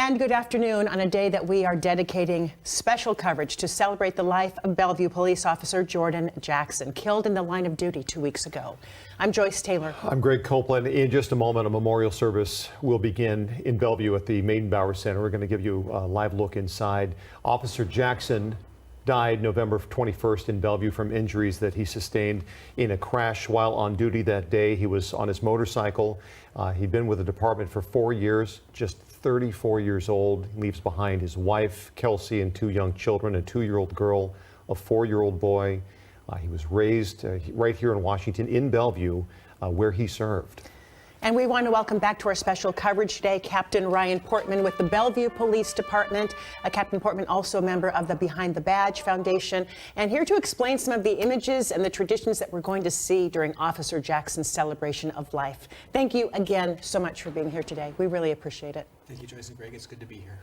And good afternoon on a day that we are dedicating special coverage to celebrate the life of Bellevue police officer Jordan Jackson, killed in the line of duty 2 weeks ago. I'm Joyce Taylor. I'm Greg Copeland. In just a moment, a memorial service will begin in Bellevue at the Meydenbauer Center. We're going to give you a live look inside. Officer Jackson died November 21st in Bellevue from injuries that he sustained in a crash while on duty that day. He was on his motorcycle. He'd been with the department for 4 years, just 34 years old. He leaves behind his wife, Kelsey, and 2 young children, a 2-year-old girl, a 4-year-old boy. He was raised right here in Washington, in Bellevue, where he served. And we want to welcome back to our special coverage today Captain Ryan Portman with the Bellevue Police Department. Captain Portman, also a member of the Behind the Badge Foundation, and here to explain some of the images and the traditions that we're going to see during Officer Jackson's celebration of life. Thank you again so much for being here today. We really appreciate it. Thank you, Joyce and Greg. It's good to be here.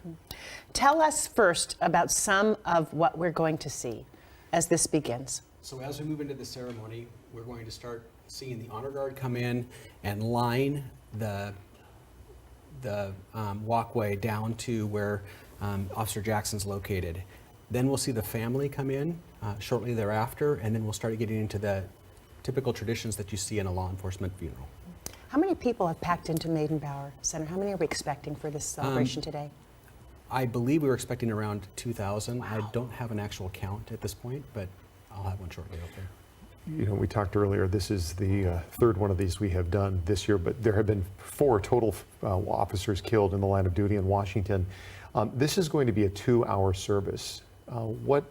Tell us first about some of what we're going to see as this begins. So as we move into the ceremony, we're going to start seeing the honor guard come in and line the walkway down to where Officer Jackson's located. Then we'll see the family come in shortly thereafter, and then we'll start getting into the typical traditions that you see in a law enforcement funeral. How many people have packed into Meydenbauer Center? How many are we expecting for this celebration today? I believe we were expecting around 2,000. Wow. I don't have an actual count at this point, but I'll have one shortly out there. You know, we talked earlier, this is the third one of these we have done this year, but there have been 4 total officers killed in the line of duty in Washington. This is going to be a 2-hour service. I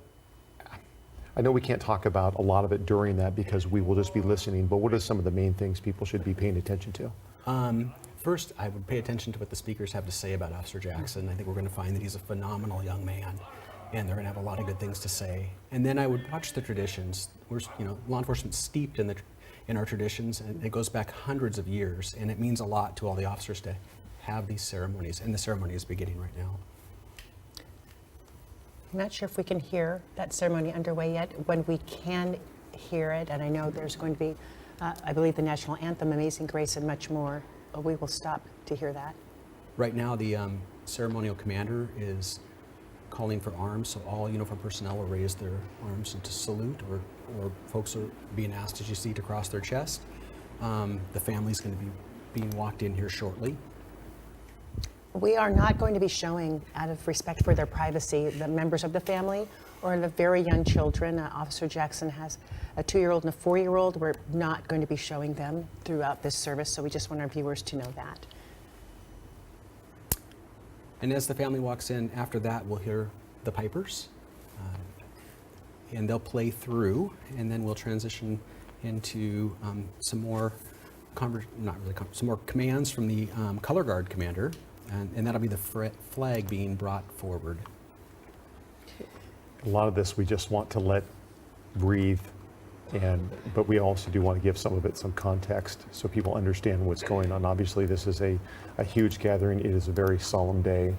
know we can't talk about a lot of it during that because we will just be listening, but what are some of the main things people should be paying attention to? First, I would pay attention to what the speakers have to say about Officer Jackson. I think we're going to find that he's a phenomenal young man, and they're going to have a lot of good things to say. And then I would watch the traditions. We're, law enforcement steeped in our traditions, and it goes back hundreds of years, and it means a lot to all the officers to have these ceremonies, and the ceremony is beginning right now. I'm not sure if we can hear that ceremony underway yet. When we can hear it, and I know there's going to be, I believe, the national anthem, Amazing Grace, and much more, we will stop to hear that. Right now, the ceremonial commander is calling for arms, so all uniformed personnel will raise their arms to salute, or folks are being asked, as you see, to cross their chest. The family's going to be being walked in here shortly. We are not going to be showing, out of respect for their privacy, the members of the family or the very young children. Officer Jackson has a 2-year-old and a 4-year-old. We're not going to be showing them throughout this service, so we just want our viewers to know that. And as the family walks in, after that, we'll hear the pipers, and they'll play through, and then we'll transition into some more commands from the color guard commander, and that'll be the flag being brought forward. A lot of this we just want to let breathe, but we also do want to give some of it some context so people understand what's going on. Obviously, this is a huge gathering. It is a very solemn day,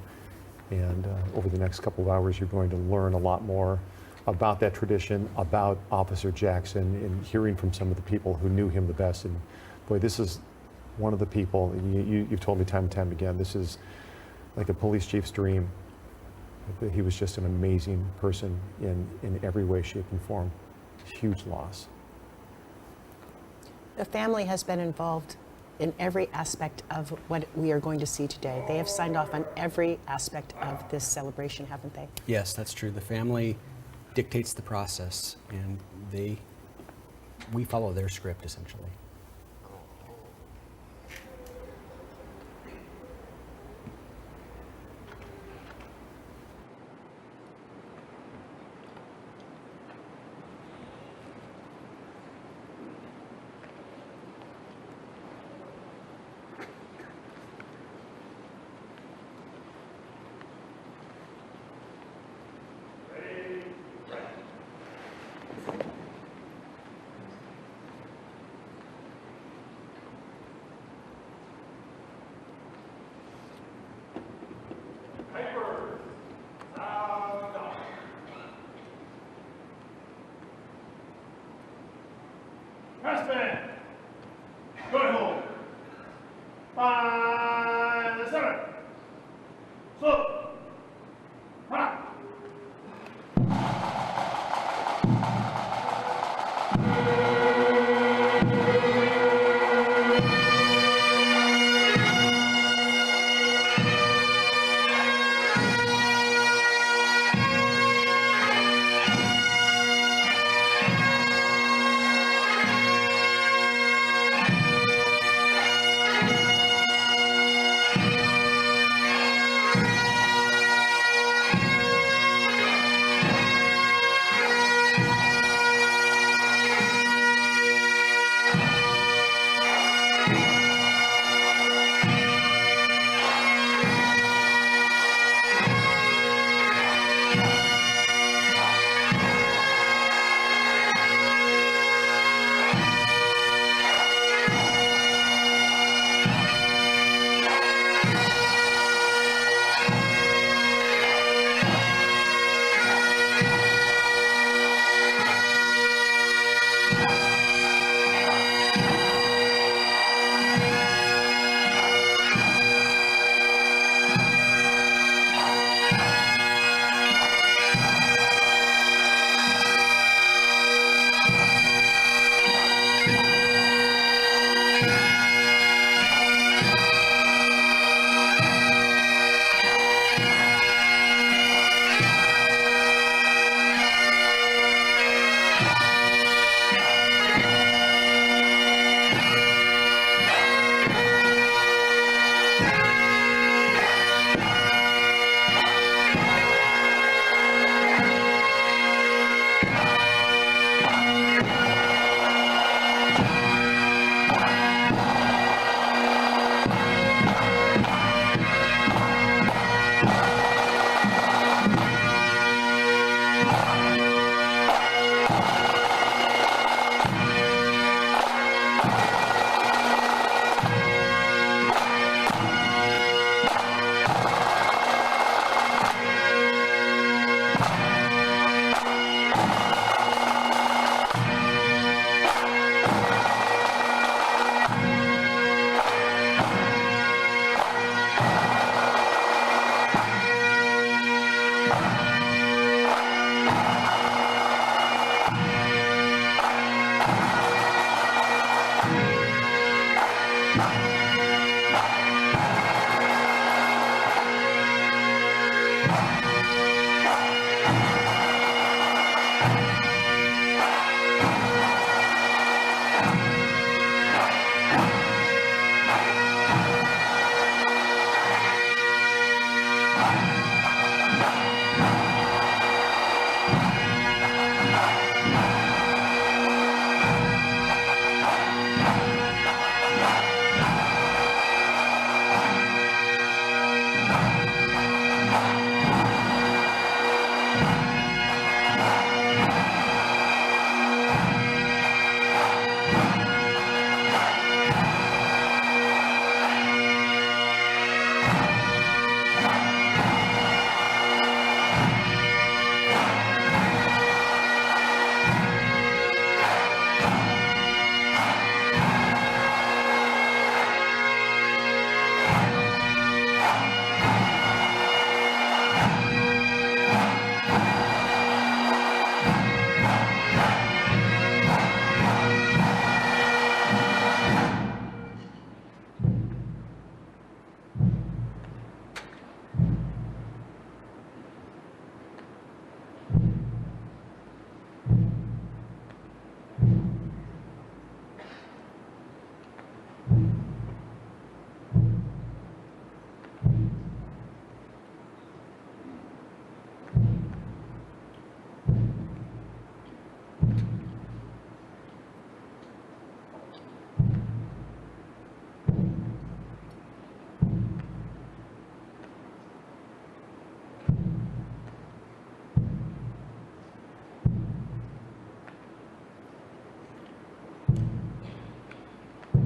and over the next couple of hours, you're going to learn a lot more about that tradition, about Officer Jackson, and hearing from some of the people who knew him the best. And boy, this is one of the people, you've told me time and time again, this is like a police chief's dream. He was just an amazing person in every way, shape, and form. Huge loss. The family has been involved in every aspect of what we are going to see today. They have signed off on every aspect of this celebration, haven't they? Yes, that's true. The family dictates the process, and we follow their script, essentially. Pressman, good hold. 5, 7. Slow.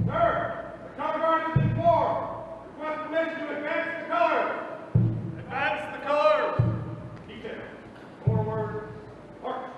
Sir, the cover guard is informed. Request permission to advance the colors. Advance the colors. Detail. Forward. March.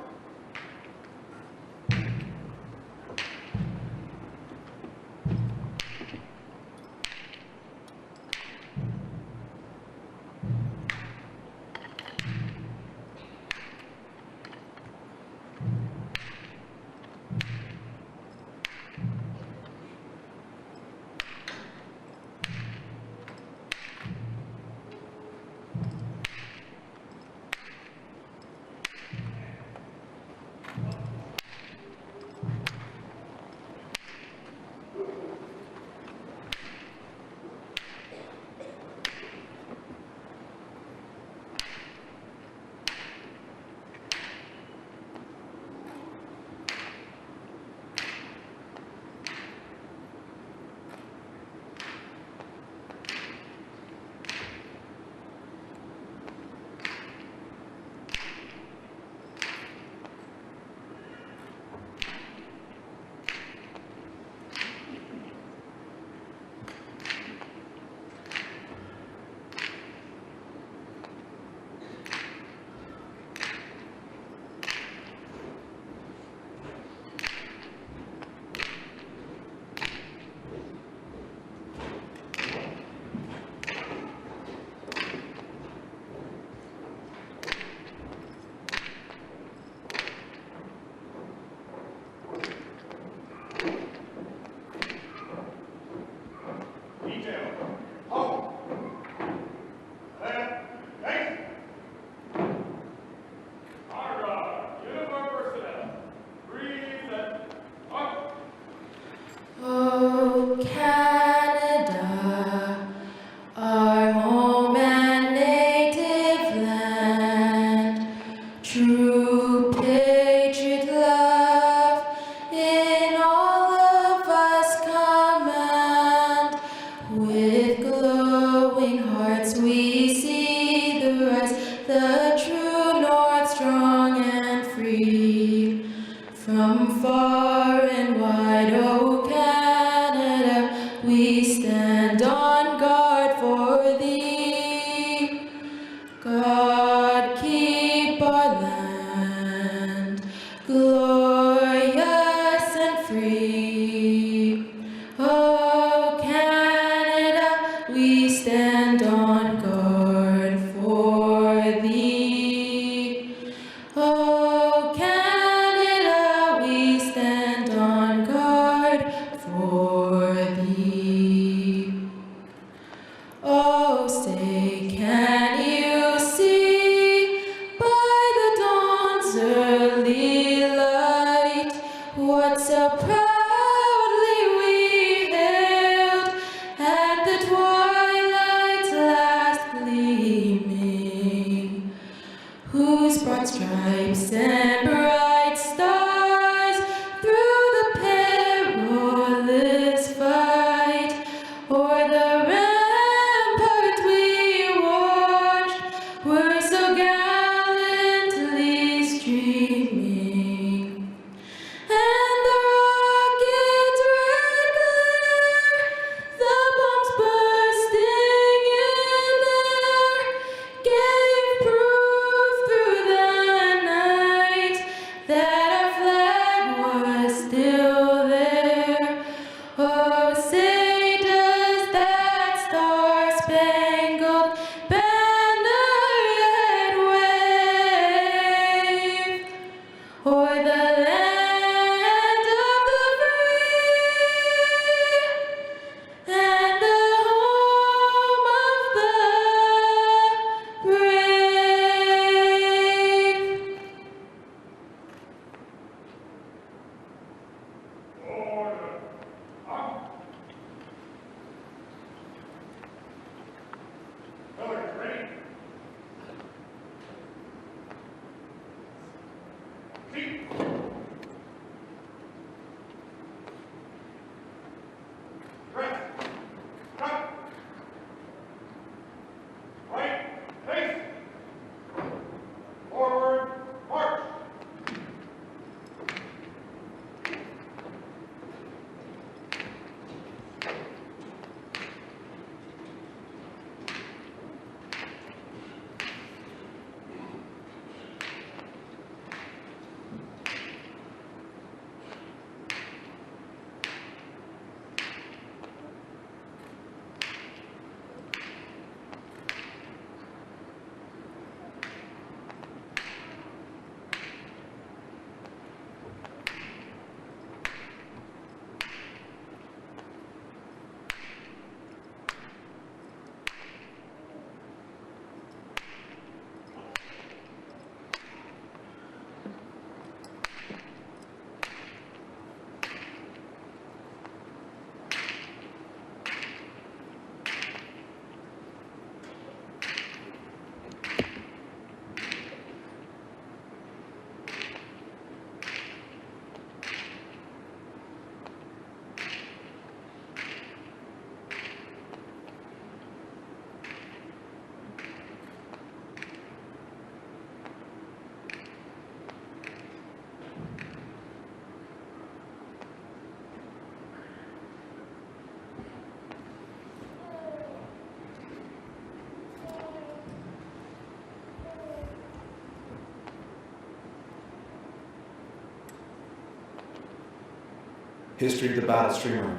History of the Battle Streamer.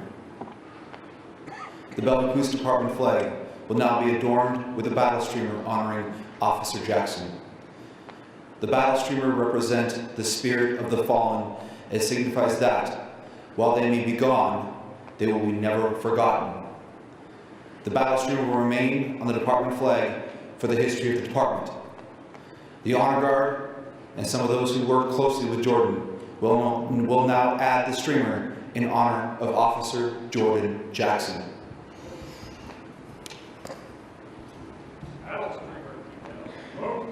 The Bellevue Police Department flag will now be adorned with a battle streamer honoring Officer Jackson. The battle streamer represents the spirit of the fallen. It signifies that, while they may be gone, they will be never forgotten. The battle streamer will remain on the department flag for the history of the department. The Honor Guard and some of those who work closely with Jordan will now add the streamer in honor of Officer Jordan Jackson. Battle streamer. Move.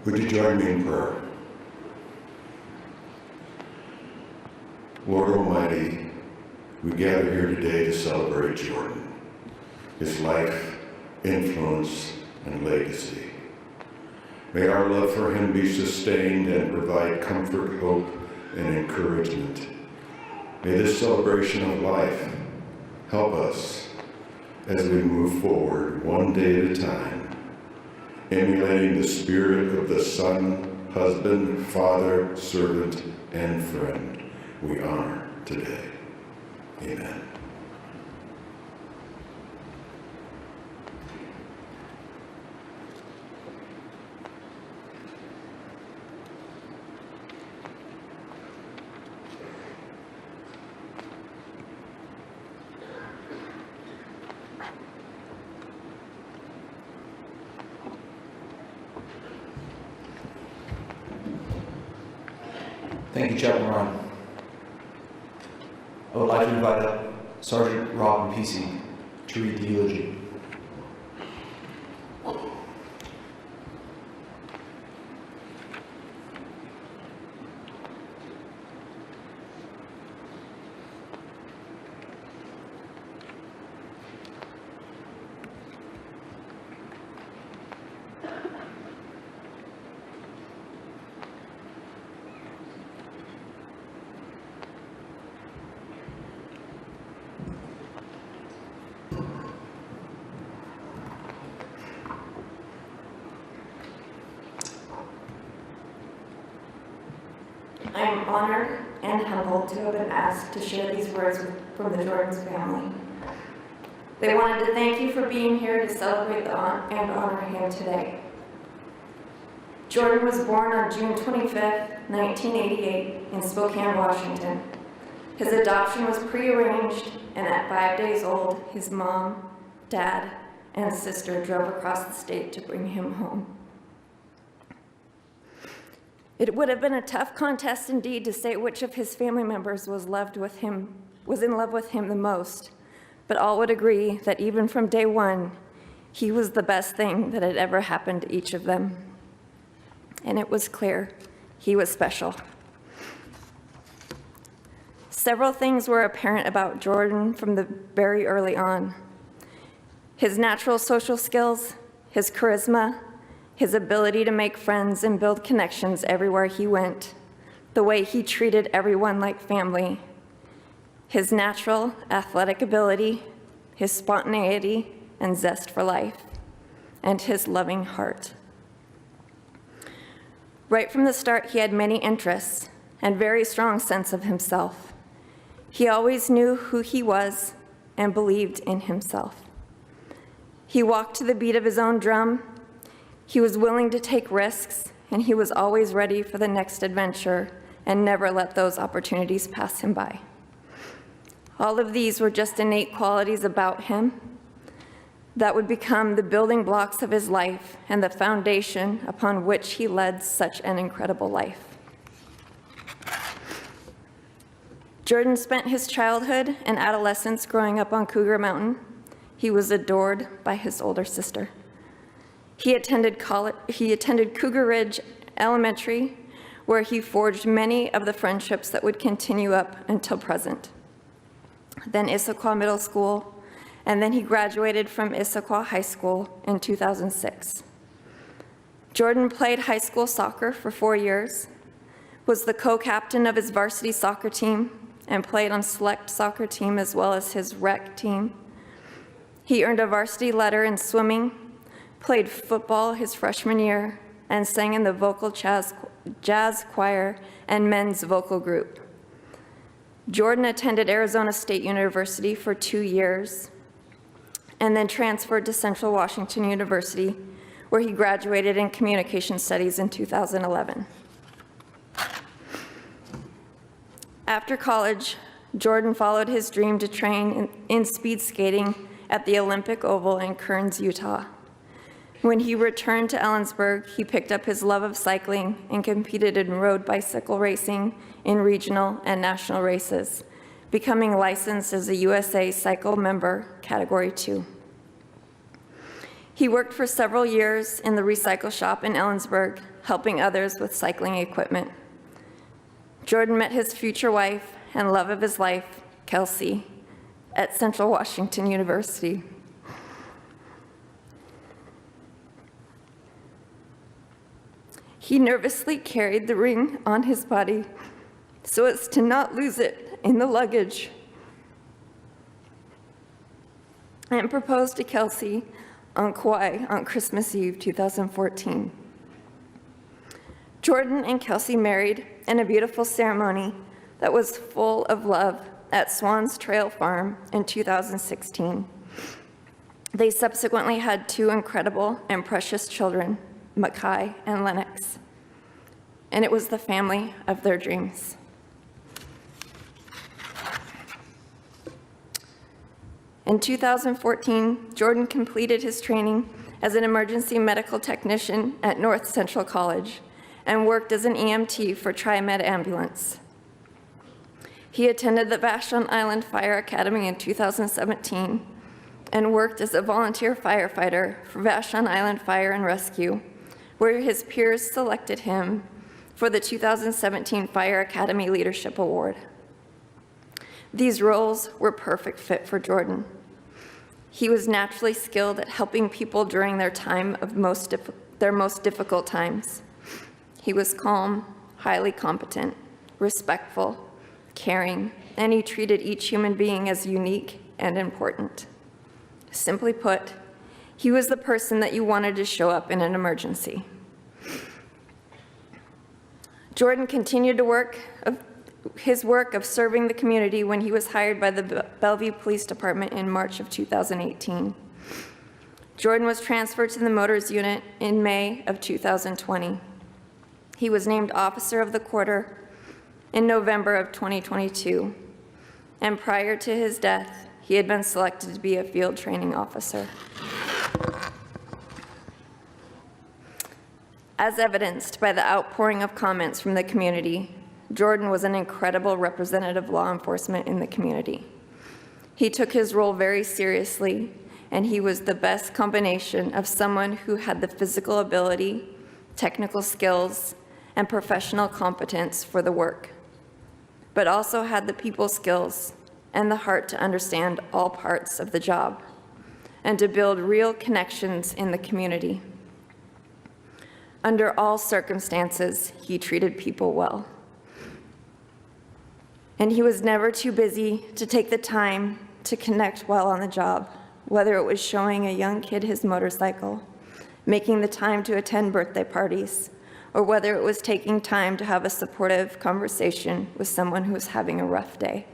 Would you join me in prayer? Lord Almighty, we gather here today to celebrate Jordan, his life, influence, and legacy. May our love for him be sustained and provide comfort, hope, and encouragement. May this celebration of life help us as we move forward one day at a time, emulating the spirit of the Son, husband, father, servant, and friend we honor today. Amen. Thank you, Chaplain Ryan. I would like to invite up Sergeant Robin Pesey to read the eulogy. I am honored and humbled to have been asked to share these words from the Jordan's family. They wanted to thank you for being here to celebrate and honor him today. Jordan was born on June 25th, 1988 in Spokane, Washington. His adoption was prearranged, and at 5 days old, his mom, dad, and sister drove across the state to bring him home. It would have been a tough contest indeed to say which of his family members was in love with him the most, but all would agree that even from day one, he was the best thing that had ever happened to each of them. And it was clear he was special. Several things were apparent about Jordan from the very early on. His natural social skills, his charisma, his ability to make friends and build connections everywhere he went, the way he treated everyone like family, his natural athletic ability, his spontaneity and zest for life, and his loving heart. Right from the start, he had many interests and very strong sense of himself. He always knew who he was and believed in himself. He walked to the beat of his own drum. He was willing to take risks, and he was always ready for the next adventure and never let those opportunities pass him by. All of these were just innate qualities about him that would become the building blocks of his life and the foundation upon which he led such an incredible life. Jordan spent his childhood and adolescence growing up on Cougar Mountain. He was adored by his older sister. He attended Cougar Ridge Elementary, where he forged many of the friendships that would continue up until present. Then Issaquah Middle School, and then he graduated from Issaquah High School in 2006. Jordan played high school soccer for 4 years, was the co-captain of his varsity soccer team, and played on select soccer team as well as his rec team. He earned a varsity letter in swimming, played football his freshman year, and sang in the vocal jazz choir and men's vocal group. Jordan attended Arizona State University for 2 years and then transferred to Central Washington University, where he graduated in communication studies in 2011. After college, Jordan followed his dream to train in speed skating at the Olympic Oval in Kearns, Utah. When he returned to Ellensburg, he picked up his love of cycling and competed in road bicycle racing in regional and national races, becoming licensed as a USA Cycle member, Category 2. He worked for several years in the recycle shop in Ellensburg, helping others with cycling equipment. Jordan met his future wife and love of his life, Kelsey, at Central Washington University. He nervously carried the ring on his body so as to not lose it in the luggage, and proposed to Kelsey on Kauai on Christmas Eve 2014. Jordan and Kelsey married in a beautiful ceremony that was full of love at Swans Trail Farm in 2016. They subsequently had 2 incredible and precious children, Makai and Lennox, and it was the family of their dreams. In 2014, Jordan completed his training as an emergency medical technician at North Central College and worked as an EMT for TriMed Ambulance. He attended the Vashon Island Fire Academy in 2017 and worked as a volunteer firefighter for Vashon Island Fire and Rescue, where his peers selected him for the 2017 Fire Academy Leadership Award. These roles were a perfect fit for Jordan. He was naturally skilled at helping people during their time of their most difficult times. He was calm, highly competent, respectful, caring, and he treated each human being as unique and important. Simply put, he was the person that you wanted to show up in an emergency. Jordan continued to his work of serving the community when he was hired by the Bellevue Police Department in March of 2018. Jordan was transferred to the Motors Unit in May of 2020. He was named Officer of the Quarter in November of 2022, and prior to his death, he had been selected to be a field training officer. As evidenced by the outpouring of comments from the community, Jordan was an incredible representative of law enforcement in the community. He took his role very seriously, and he was the best combination of someone who had the physical ability, technical skills, and professional competence for the work, but also had the people skills and the heart to understand all parts of the job and to build real connections in the community. Under all circumstances, he treated people well. And he was never too busy to take the time to connect while on the job, whether it was showing a young kid his motorcycle, making the time to attend birthday parties, or whether it was taking time to have a supportive conversation with someone who was having a rough day.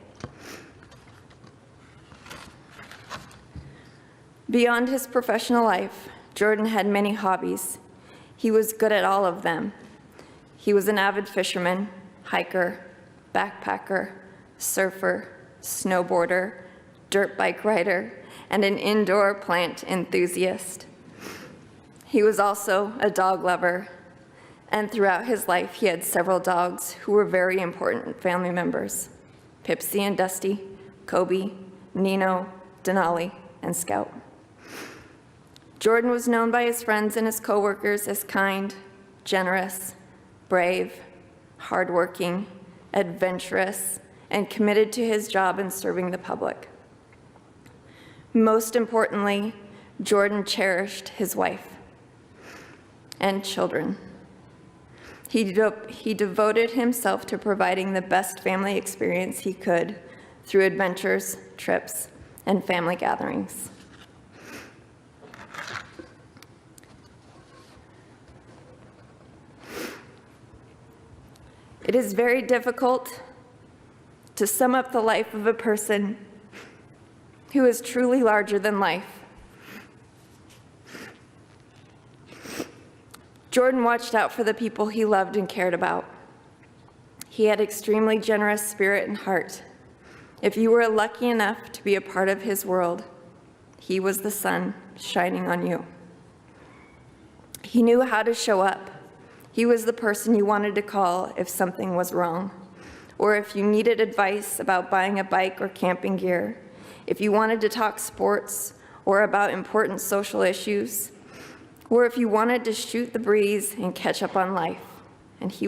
Beyond his professional life, Jordan had many hobbies. He was good at all of them. He was an avid fisherman, hiker, backpacker, surfer, snowboarder, dirt bike rider, and an indoor plant enthusiast. He was also a dog lover, and throughout his life, he had several dogs who were very important family members: Pipsy and Dusty, Kobe, Nino, Denali, and Scout. Jordan was known by his friends and his coworkers as kind, generous, brave, hardworking, adventurous, and committed to his job in serving the public. Most importantly, Jordan cherished his wife and children. He devoted himself to providing the best family experience he could through adventures, trips, and family gatherings. It is very difficult to sum up the life of a person who is truly larger than life. Jordan watched out for the people he loved and cared about. He had extremely generous spirit and heart. If you were lucky enough to be a part of his world, he was the sun shining on you. He knew how to show up. He was the person you wanted to call if something was wrong, or if you needed advice about buying a bike or camping gear, if you wanted to talk sports or about important social issues, or if you wanted to shoot the breeze and catch up on life. and he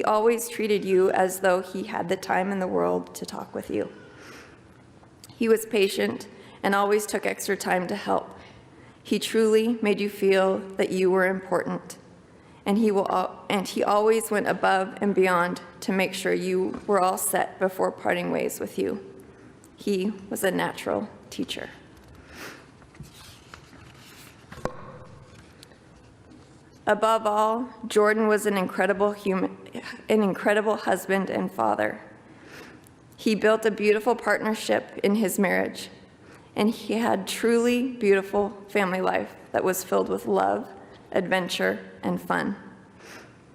always treated you as though he had the time in the world to talk with you. He was patient and always took extra time to help. He truly made you feel that you were important, and he always went above and beyond to make sure you were all set before parting ways with you. He was a natural teacher. Above all, Jordan was an incredible husband and father. He built a beautiful partnership in his marriage, and he had truly beautiful family life that was filled with love, adventure, and fun.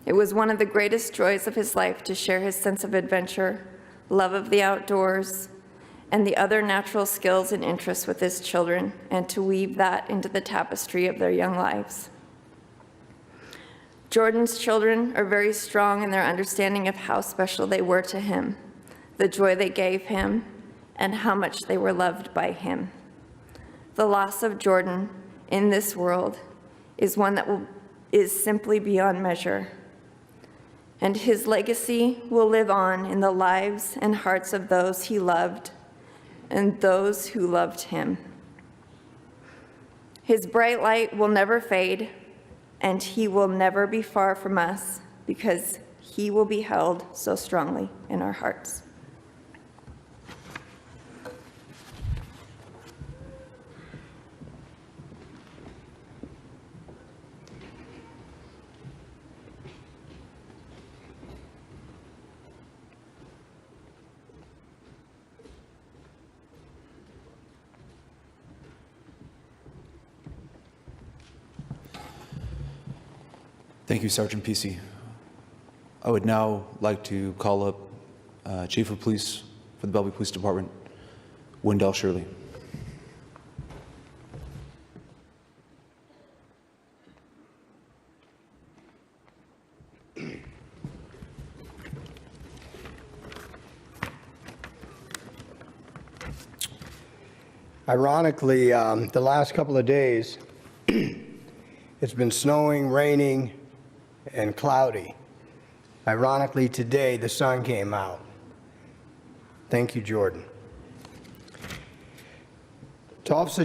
It was one of the greatest joys of his life to share his sense of adventure, love of the outdoors, and the other natural skills and interests with his children, and to weave that into the tapestry of their young lives. Jordan's children are very strong in their understanding of how special they were to him, the joy they gave him, and how much they were loved by him. The loss of Jordan in this world is one that is simply beyond measure, and his legacy will live on in the lives and hearts of those he loved and those who loved him. His bright light will never fade, and he will never be far from us because he will be held so strongly in our hearts. Thank you, Sergeant Pesey. I would now like to call up Chief of Police for the Bellevue Police Department, Wendell Shirley. Ironically, the last couple of days, it's been snowing, raining, and cloudy. Ironically, today the sun came out. Thank you, Jordan. To Officer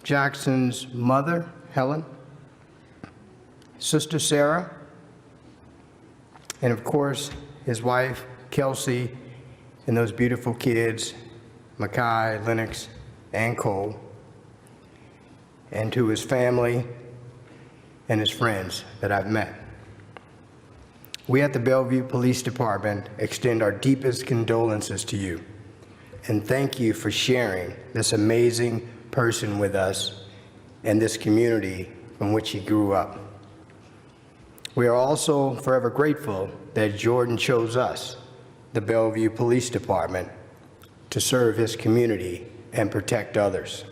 Jackson's mother, Helen, sister Sarah, and of course his wife, Kelsey, and those beautiful kids, Makai, Lennox, and Cole, and to his family and his friends that I've met. We at the Bellevue Police Department extend our deepest condolences to you and thank you for sharing this amazing person with us and this community from which he grew up. We are also forever grateful that Jordan chose us, the Bellevue Police Department, to serve his community and protect others.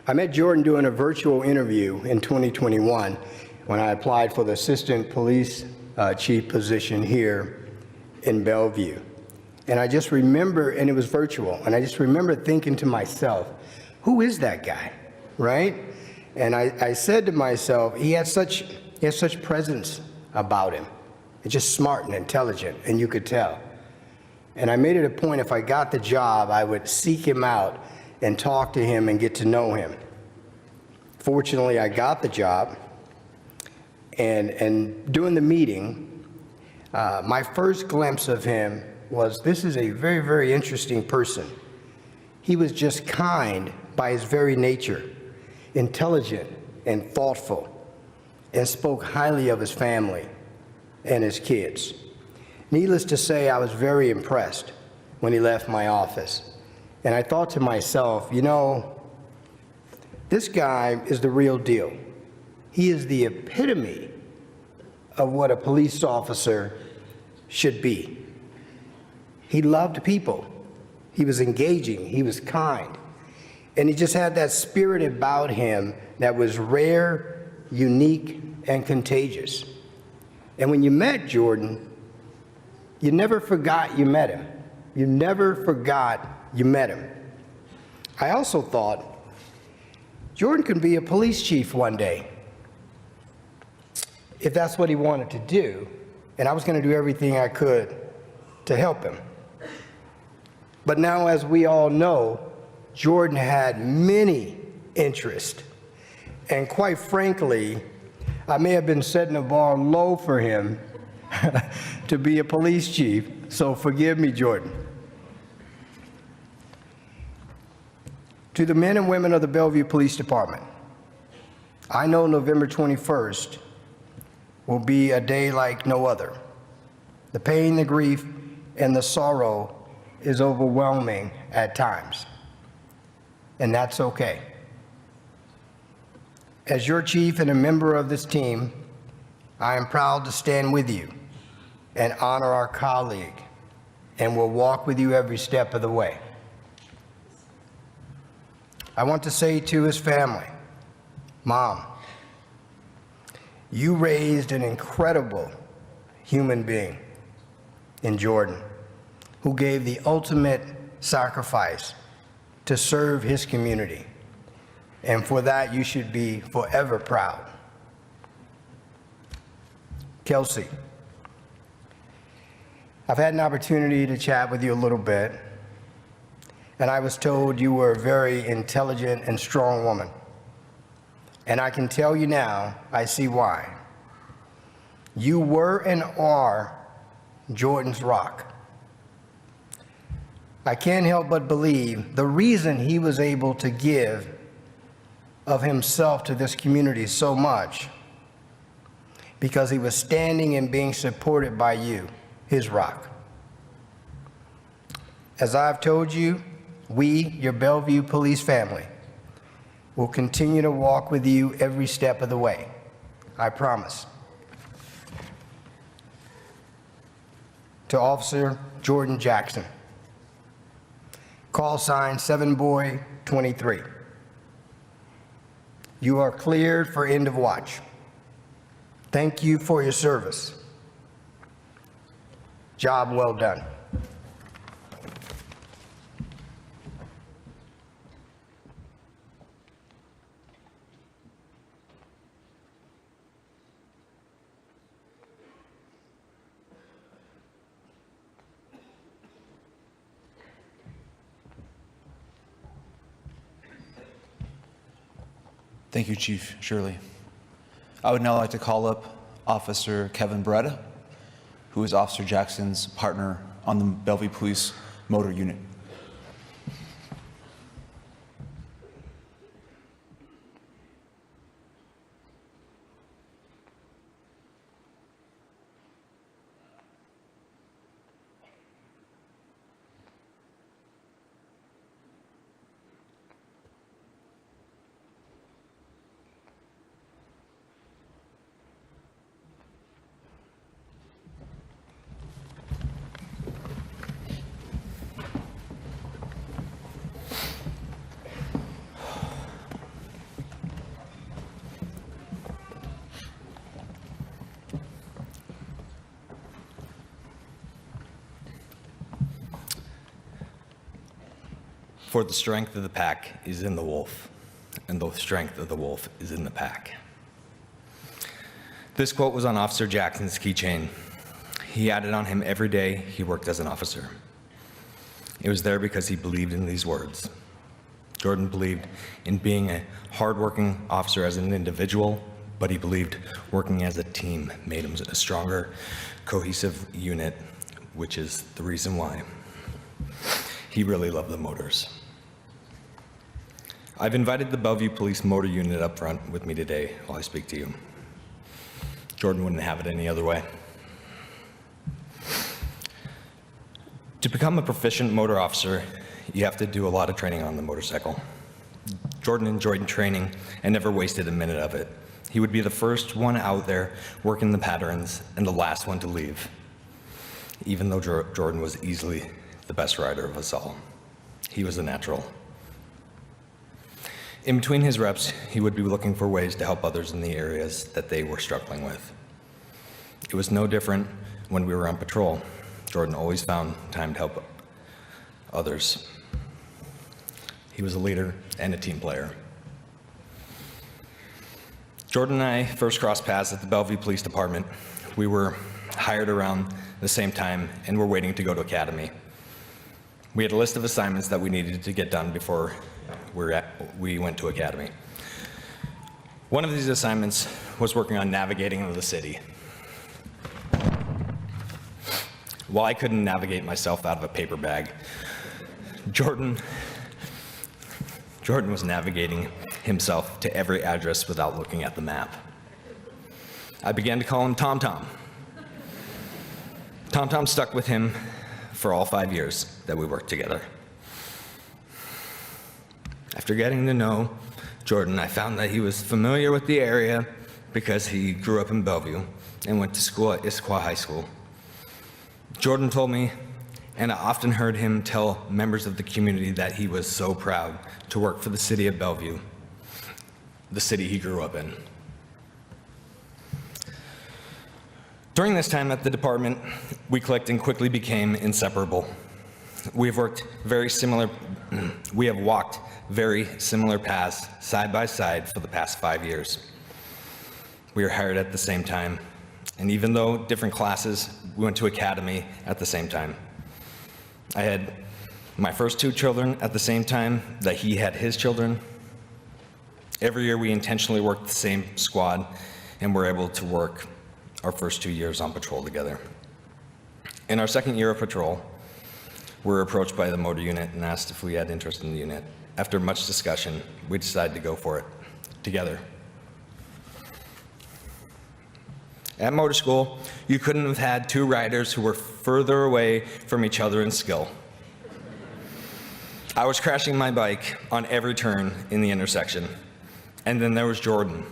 I met Jordan doing a virtual interview in 2021 when I applied for the Assistant Police Chief position here in Bellevue. And I just remember, and it was virtual, and I just remember thinking to myself, who is that guy, right? And I said to myself, he has such presence about him. It's just smart and intelligent, and you could tell. And I made it a point, if I got the job, I would seek him out and talk to him and get to know him. Fortunately, I got the job, and during the meeting, my first glimpse of him was, this is a very, very interesting person. He was just kind by his very nature, intelligent and thoughtful, and spoke highly of his family and his kids. Needless to say, I was very impressed when he left my office. And I thought to myself, you know, this guy is the real deal. He is the epitome of what a police officer should be. He loved people. He was engaging. He was kind. And he just had that spirit about him that was rare, unique, and contagious. And when you met Jordan, you never forgot you met him. You never forgot you met him. I also thought Jordan could be a police chief one day. if that's what he wanted to do, and I was going to do everything I could to help him. But now, as we all know, Jordan had many interests, and quite frankly, I may have been setting the bar low for him to be a police chief, so forgive me, Jordan. To the men and women of the Bellevue Police Department, I know November 21st will be a day like no other. The pain, the grief, and the sorrow is overwhelming at times, and that's okay. As your chief and a member of this team, I am proud to stand with you and honor our colleague, and will walk with you every step of the way. I want to say to his family, Mom, you raised an incredible human being in Jordan who gave the ultimate sacrifice to serve his community. And for that, you should be forever proud. Kelsey, I've had an opportunity to chat with you a little bit, and I was told you were a very intelligent and strong woman. And I can tell you now, I see why. You were and are Jordan's rock. I can't help but believe the reason he was able to give of himself to this community so much, because he was standing and being supported by you, his rock. As I've told you, we, your Bellevue Police family, will continue to walk with you every step of the way. I promise. To Officer Jordan Jackson, call sign 7Boy23. You are cleared for end of watch. Thank you for your service. Job well done. Thank you, Chief Shirley. I would now like to call up Officer Kevin Beretta, who is Officer Jackson's partner on the Bellevue Police Motor Unit. For the strength of the pack is in the wolf, and the strength of the wolf is in the pack. This quote was on Officer Jackson's keychain. He had it on him every day he worked as an officer. It was there because he believed in these words. Jordan believed in being a hardworking officer as an individual, but he believed working as a team made him a stronger, cohesive unit, which is the reason why he really loved the motors. I've invited the Bellevue Police Motor Unit up front with me today while I speak to you. Jordan wouldn't have it any other way. To become a proficient motor officer, you have to do a lot of training on the motorcycle. Jordan enjoyed training and never wasted a minute of it. He would be the first one out there working the patterns and the last one to leave, even though Jordan was easily the best rider of us all. He was a natural. In between his reps, he would be looking for ways to help others in the areas that they were struggling with. It was no different when we were on patrol. Jordan always found time to help others. He was a leader and a team player. Jordan and I first crossed paths at the Bellevue Police Department. We were hired around the same time and were waiting to go to academy. We had a list of assignments that we needed to get done before we went to academy. One of these assignments was working on navigating the city. While I couldn't navigate myself out of a paper bag, Jordan was navigating himself to every address without looking at the map. I began to call him Tom Tom. Tom Tom stuck with him for all 5 years that we worked together. After getting to know Jordan, I found that he was familiar with the area because he grew up in Bellevue and went to school at Issaquah High School. Jordan told me, and I often heard him tell members of the community, that he was so proud to work for the city of Bellevue, the city he grew up in. During this time at the department, we clicked and quickly became inseparable. We have walked very similar paths side by side for the past 5 years. We were hired at the same time, and even though different classes, we went to academy at the same time. I had my first 2 children at the same time that he had his children. Every year we intentionally worked the same squad and were able to work our first 2 years on patrol together. In our second year of patrol, we were approached by the motor unit and asked if we had interest in the unit. After much discussion, we decided to go for it together. At motor school, you couldn't have had 2 riders who were further away from each other in skill. I was crashing my bike on every turn in the intersection. And then there was Jordan.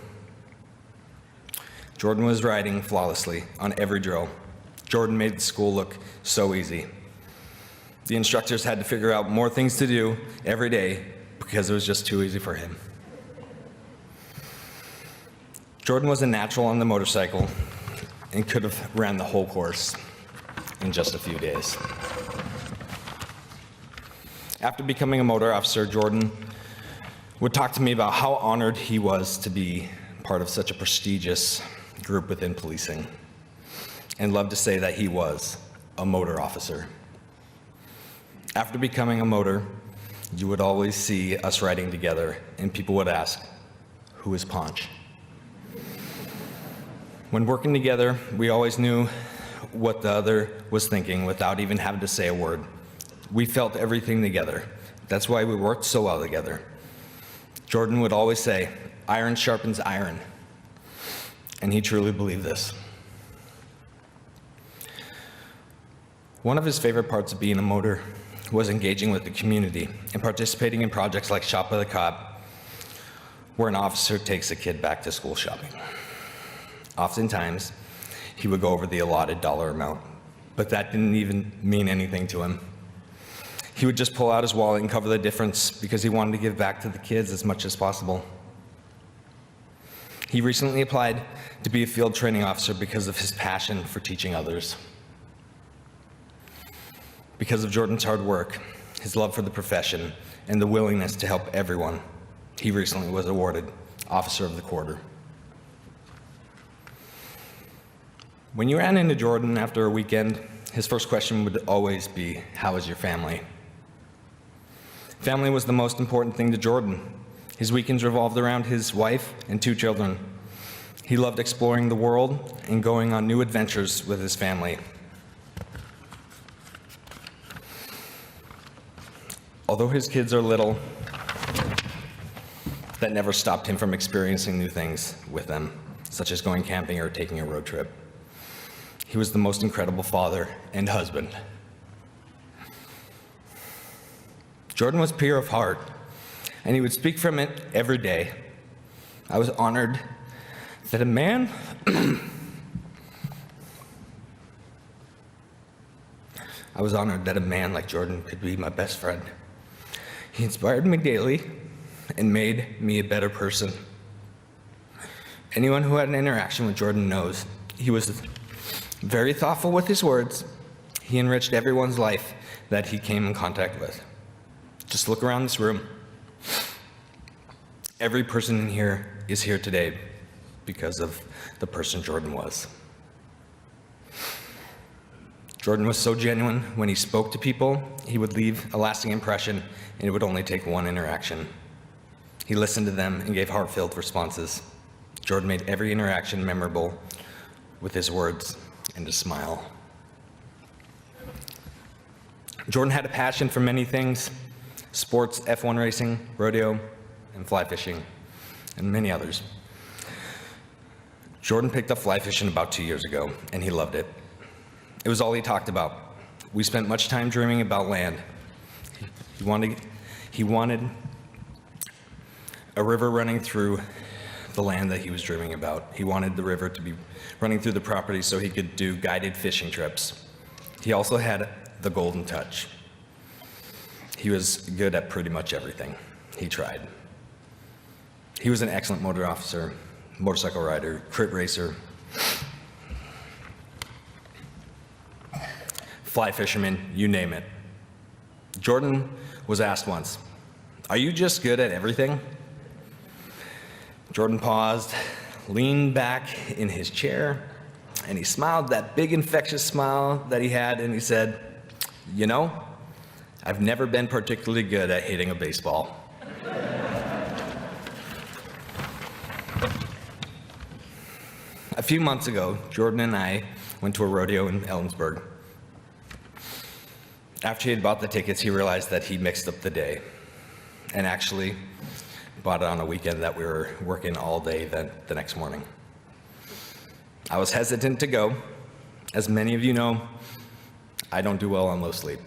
Jordan was riding flawlessly on every drill. Jordan made the school look so easy. The instructors had to figure out more things to do every day because it was just too easy for him. Jordan was a natural on the motorcycle and could have ran the whole course in just a few days. After becoming a motor officer, Jordan would talk to me about how honored he was to be part of such a prestigious group within policing, and loved to say that he was a motor officer. After becoming a motor, you would always see us riding together, and people would ask, "Who is Ponch?" When working together, we always knew what the other was thinking without even having to say a word. We felt everything together. That's why we worked so well together. Jordan would always say, "Iron sharpens iron," and he truly believed this. One of his favorite parts of being a motor was engaging with the community and participating in projects like Shop with a Cop, where an officer takes a kid back to school shopping. Oftentimes, he would go over the allotted dollar amount, but that didn't even mean anything to him. He would just pull out his wallet and cover the difference because he wanted to give back to the kids as much as possible. He recently applied to be a field training officer because of his passion for teaching others. Because of Jordan's hard work, his love for the profession, and the willingness to help everyone, he recently was awarded Officer of the Quarter. When you ran into Jordan after a weekend, his first question would always be, "How is your family?" Family was the most important thing to Jordan. His weekends revolved around his wife and 2 children. He loved exploring the world and going on new adventures with his family. Although his kids are little, that never stopped him from experiencing new things with them, such as going camping or taking a road trip. He was the most incredible father and husband. Jordan was pure of heart, and he would speak from it every day. I was honored that a man like Jordan could be my best friend. He inspired me daily and made me a better person. Anyone who had an interaction with Jordan knows he was very thoughtful with his words. He enriched everyone's life that he came in contact with. Just look around this room. Every person in here is here today because of the person Jordan was. Jordan was so genuine when he spoke to people, he would leave a lasting impression, and it would only take one interaction. He listened to them and gave heartfelt responses. Jordan made every interaction memorable with his words and a smile. Jordan had a passion for many things: sports, F1 racing, rodeo, and fly fishing, and many others. Jordan picked up fly fishing about 2 years ago, and he loved it. It was all he talked about. We spent much time dreaming about land. He wanted a river running through the land that he was dreaming about. He wanted the river to be running through the property so he could do guided fishing trips. He also had the golden touch. He was good at pretty much everything. He tried. He was an excellent motor officer, motorcycle rider, crit racer, fly fisherman, you name it. Jordan was asked once, "Are you just good at everything?" Jordan paused, leaned back in his chair, and he smiled that big infectious smile that he had, and he said, "You know, I've never been particularly good at hitting a baseball." A few months ago, Jordan and I went to a rodeo in Ellensburg. After he had bought the tickets, he realized that he mixed up the day and actually bought it on a weekend that we were working all day the next morning. I was hesitant to go. As many of you know, I don't do well on low sleep.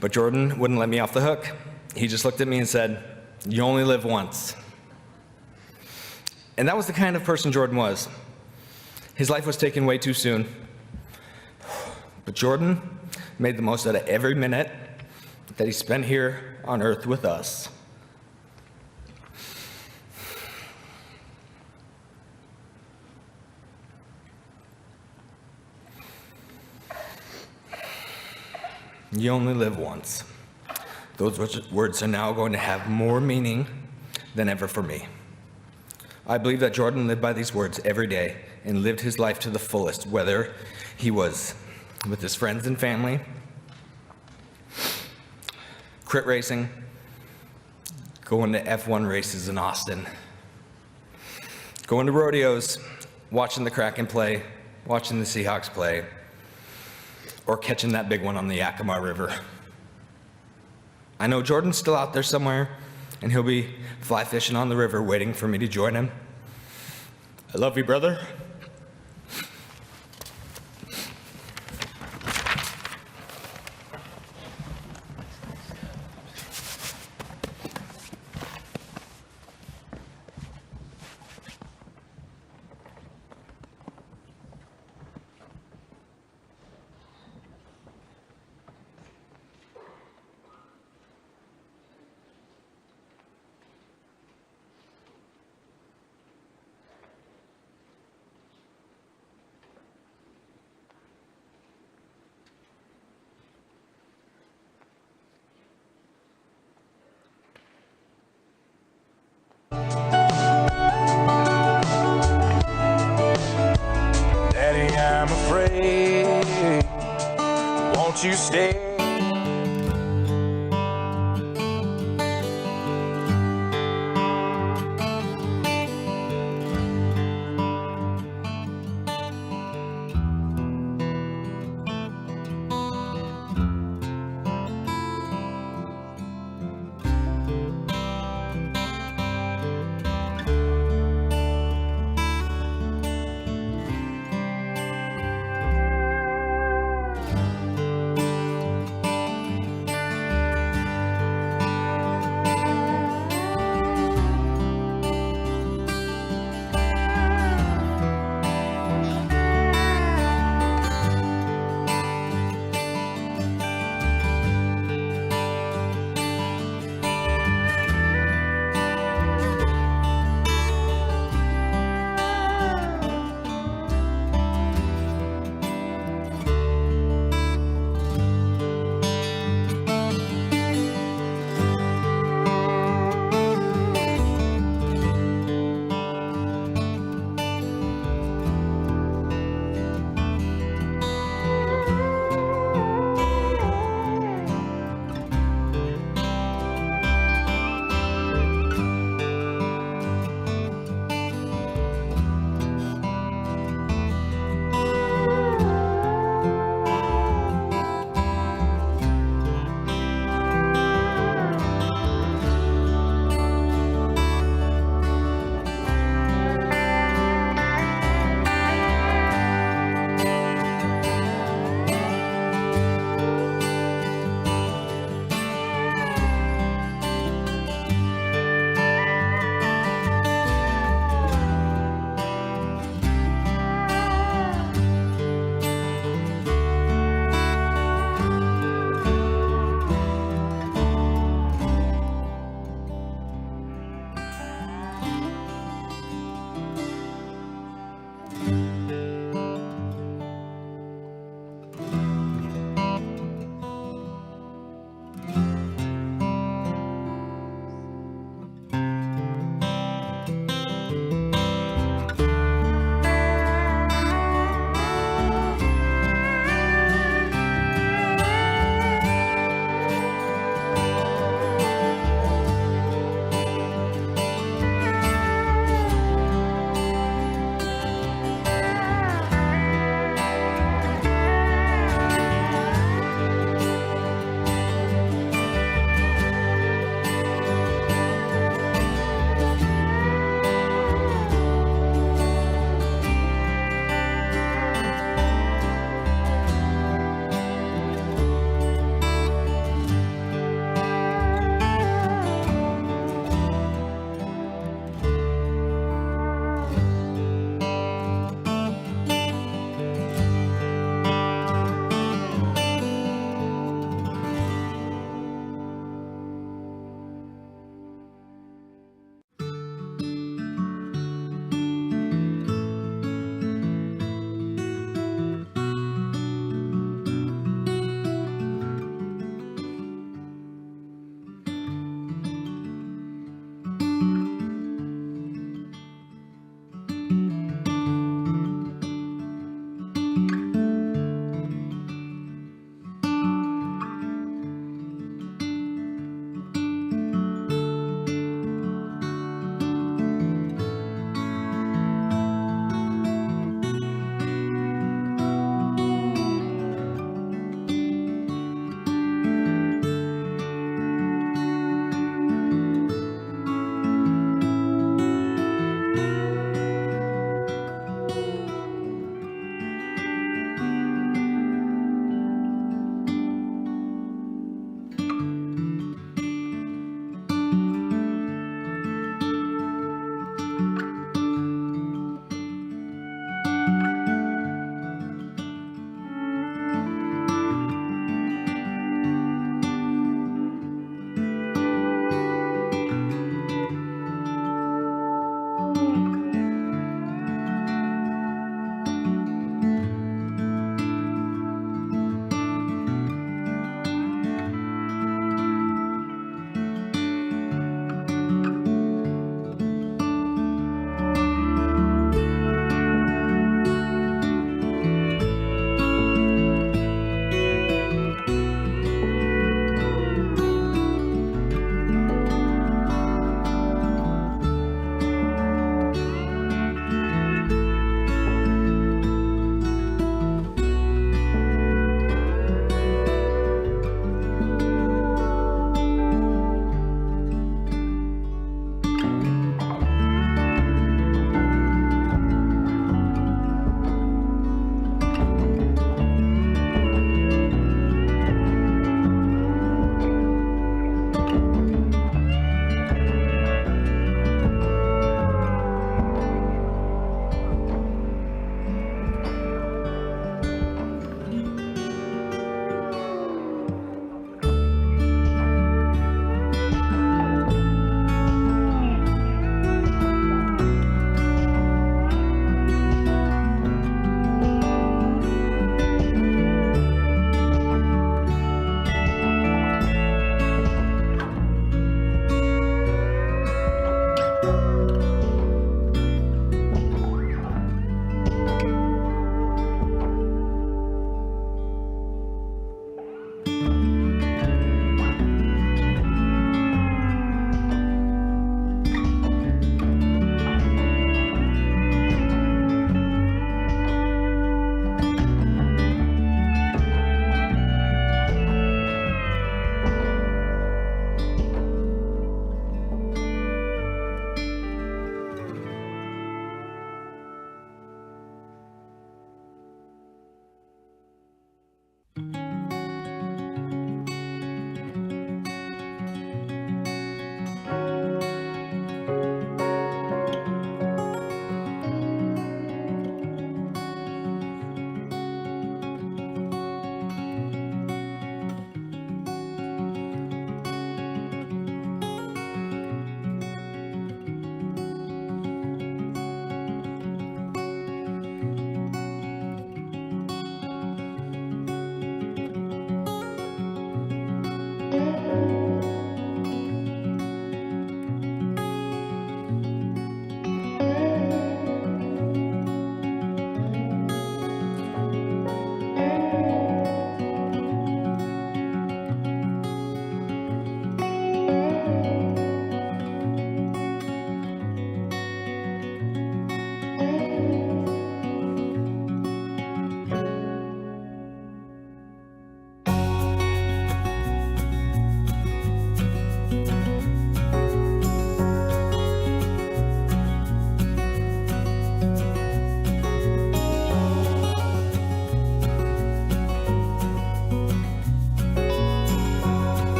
But Jordan wouldn't let me off the hook. He just looked at me and said, "You only live once." And that was the kind of person Jordan was. His life was taken way too soon. But Jordan made the most out of every minute that he spent here on earth with us. You only live once. Those words are now going to have more meaning than ever for me. I believe that Jordan lived by these words every day and lived his life to the fullest, whether he was with his friends and family, crit racing, going to F1 races in Austin, going to rodeos, watching the Kraken play, watching the Seahawks play, or catching that big one on the Yakima River. I know Jordan's still out there somewhere, and he'll be fly fishing on the river waiting for me to join him. I love you, brother.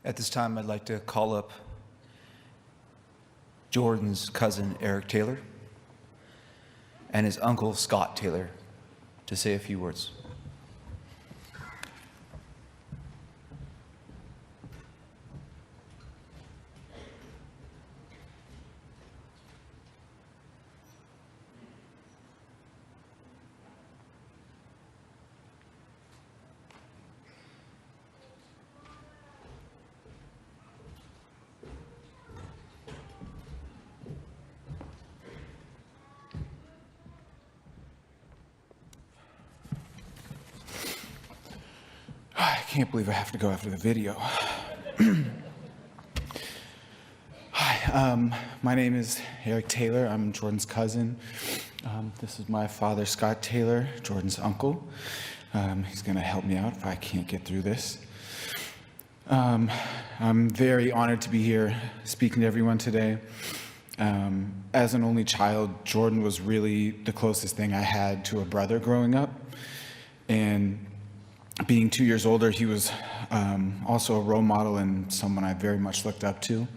At this time, I'd like to call up Jordan's cousin, Eric Taylor, and his uncle, Scott Taylor, to say a few words. I can't believe I have to go after the video. Hi, my name is Eric Taylor. I'm Jordan's cousin. This is my father, Scott Taylor, Jordan's uncle. He's going to help me out if I can't get through this. I'm very honored to be here speaking to everyone today. As an only child, Jordan was really the closest thing I had to a brother growing up. And being 2 years older, he was also a role model and someone I very much looked up to.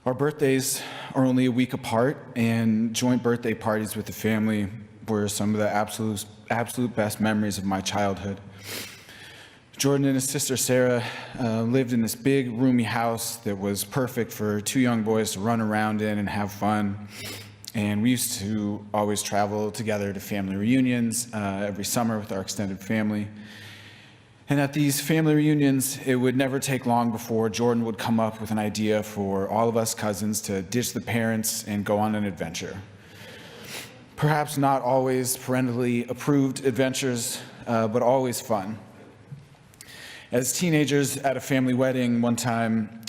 Our birthdays are only a week apart, and joint birthday parties with the family were some of the absolute best memories of my childhood. Jordan and his sister Sarah lived in this big, roomy house that was perfect for two young boys to run around in and have fun. And we used to always travel together to family reunions every summer with our extended family. And at these family reunions, it would never take long before Jordan would come up with an idea for all of us cousins to ditch the parents and go on an adventure. Perhaps not always parentally approved adventures, but always fun. As teenagers at a family wedding one time,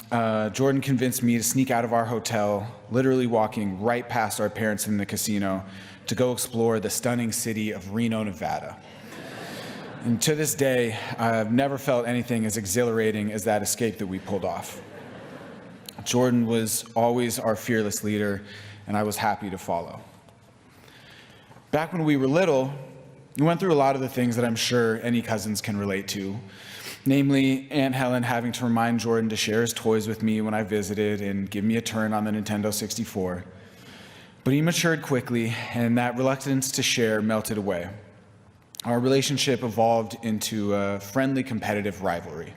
Jordan convinced me to sneak out of our hotel, literally walking right past our parents in the casino, to go explore the stunning city of Reno, Nevada. And to this day, I've never felt anything as exhilarating as that escape that we pulled off. Jordan was always our fearless leader, and I was happy to follow. Back when we were little, we went through a lot of the things that I'm sure any cousins can relate to. Namely, Aunt Helen having to remind Jordan to share his toys with me when I visited and give me a turn on the Nintendo 64. But he matured quickly, and that reluctance to share melted away. Our relationship evolved into a friendly, competitive rivalry.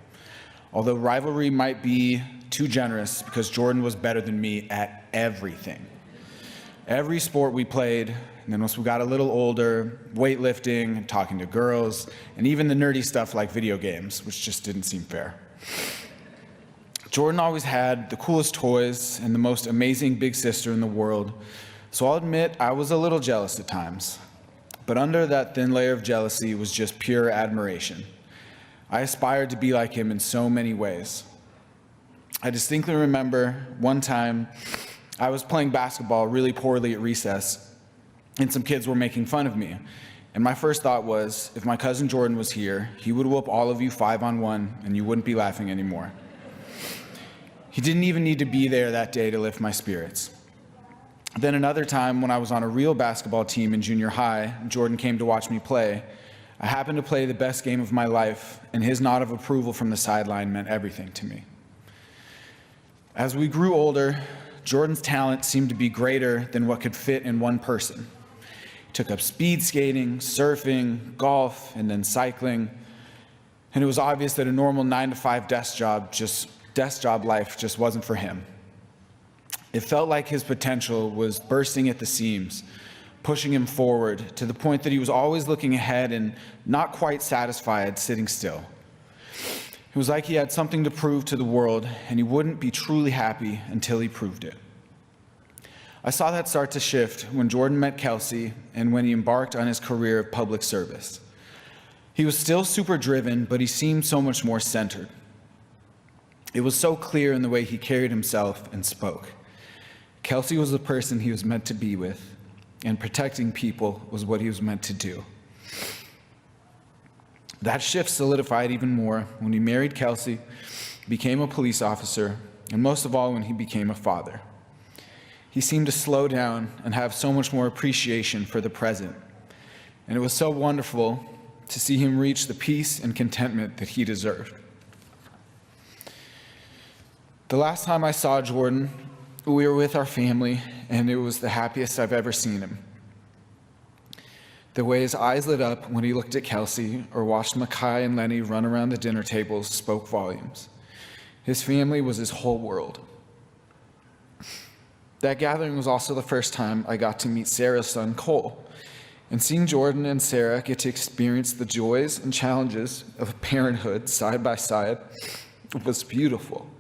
Although rivalry might be too generous because Jordan was better than me at everything. Every sport we played, and then once we got a little older, weightlifting, talking to girls, and even the nerdy stuff like video games, which just didn't seem fair. Jordan always had the coolest toys and the most amazing big sister in the world, so I'll admit I was a little jealous at times. But under that thin layer of jealousy was just pure admiration. I aspired to be like him in so many ways. I distinctly remember one time I was playing basketball really poorly at recess, and some kids were making fun of me. And my first thought was, if my cousin Jordan was here, he would whoop all of you 5-on-1, and you wouldn't be laughing anymore. He didn't even need to be there that day to lift my spirits. Then another time, when I was on a real basketball team in junior high, Jordan came to watch me play. I happened to play the best game of my life, and his nod of approval from the sideline meant everything to me. As we grew older, Jordan's talent seemed to be greater than what could fit in one person. He took up speed skating, surfing, golf, and then cycling. And it was obvious that a normal 9-to-5 desk job life just wasn't for him. It felt like his potential was bursting at the seams, pushing him forward to the point that he was always looking ahead and not quite satisfied sitting still. It was like he had something to prove to the world, and he wouldn't be truly happy until he proved it. I saw that start to shift when Jordan met Kelsey and when he embarked on his career of public service. He was still super driven, but he seemed so much more centered. It was so clear in the way he carried himself and spoke. Kelsey was the person he was meant to be with, and protecting people was what he was meant to do. That shift solidified even more when he married Kelsey, became a police officer, and most of all when he became a father. He seemed to slow down and have so much more appreciation for the present. And it was so wonderful to see him reach the peace and contentment that he deserved. The last time I saw Jordan, we were with our family, and it was the happiest I've ever seen him. The way his eyes lit up when he looked at Kelsey or watched Makai and Lenny run around the dinner tables spoke volumes. His family was his whole world. That gathering was also the first time I got to meet Sarah's son, Cole, and seeing Jordan and Sarah get to experience the joys and challenges of parenthood side by side was beautiful.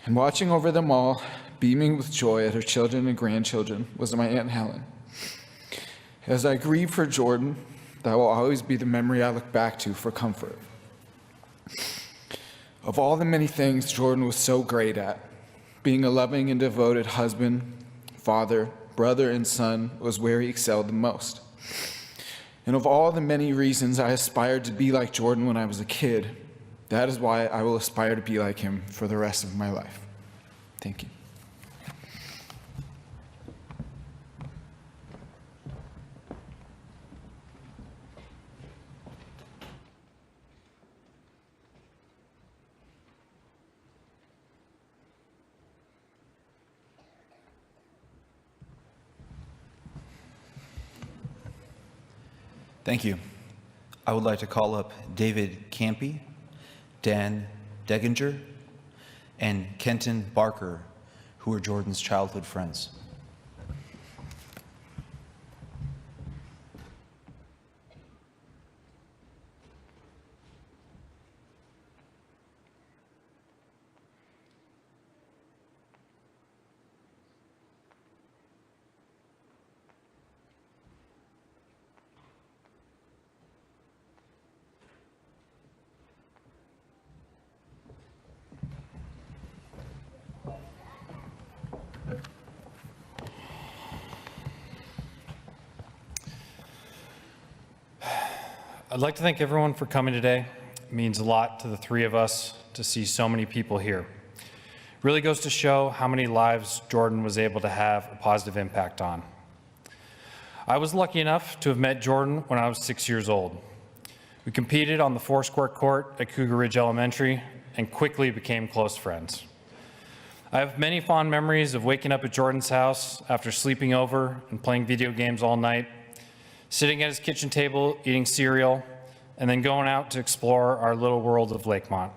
And watching over them all, beaming with joy at her children and grandchildren, was my Aunt Helen. As I grieve for Jordan, that will always be the memory I look back to for comfort. Of all the many things Jordan was so great at, being a loving and devoted husband, father, brother, and son was where he excelled the most. And of all the many reasons I aspired to be like Jordan when I was a kid, that is why I will aspire to be like him for the rest of my life. Thank you. Thank you. I would like to call up David Campy, Dan Deginger, and Kenton Barker, who are Jordan's childhood friends. I'd like to thank everyone for coming today. It means a lot to the three of us to see so many people here. It really goes to show how many lives Jordan was able to have a positive impact on. I was lucky enough to have met Jordan when I was 6 years old. We competed on the four-square court at Cougar Ridge Elementary and quickly became close friends. I have many fond memories of waking up at Jordan's house after sleeping over and playing video games all night, sitting at his kitchen table, eating cereal, and then going out to explore our little world of Lakemont.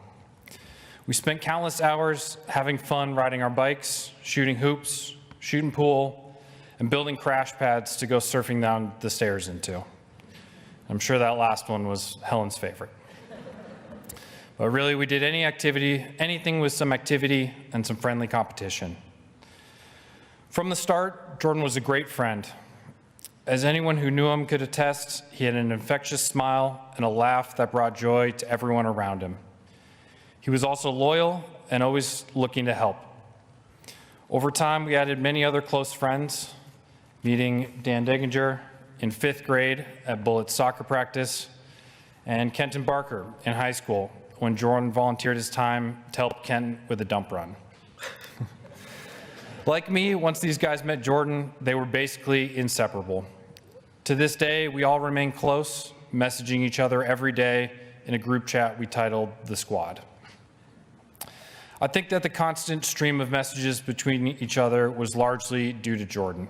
We spent countless hours having fun riding our bikes, shooting hoops, shooting pool, and building crash pads to go surfing down the stairs into. I'm sure that last one was Helen's favorite. But really, we did anything with some activity and some friendly competition. From the start, Jordan was a great friend. As anyone who knew him could attest, he had an infectious smile and a laugh that brought joy to everyone around him. He was also loyal and always looking to help. Over time, we added many other close friends, meeting Dan Deginger in 5th grade at Bullett's soccer practice, and Kenton Barker in high school when Jordan volunteered his time to help Kenton with a dump run. Like me, once these guys met Jordan, they were basically inseparable. To this day, we all remain close, messaging each other every day in a group chat we titled The Squad. I think that the constant stream of messages between each other was largely due to Jordan.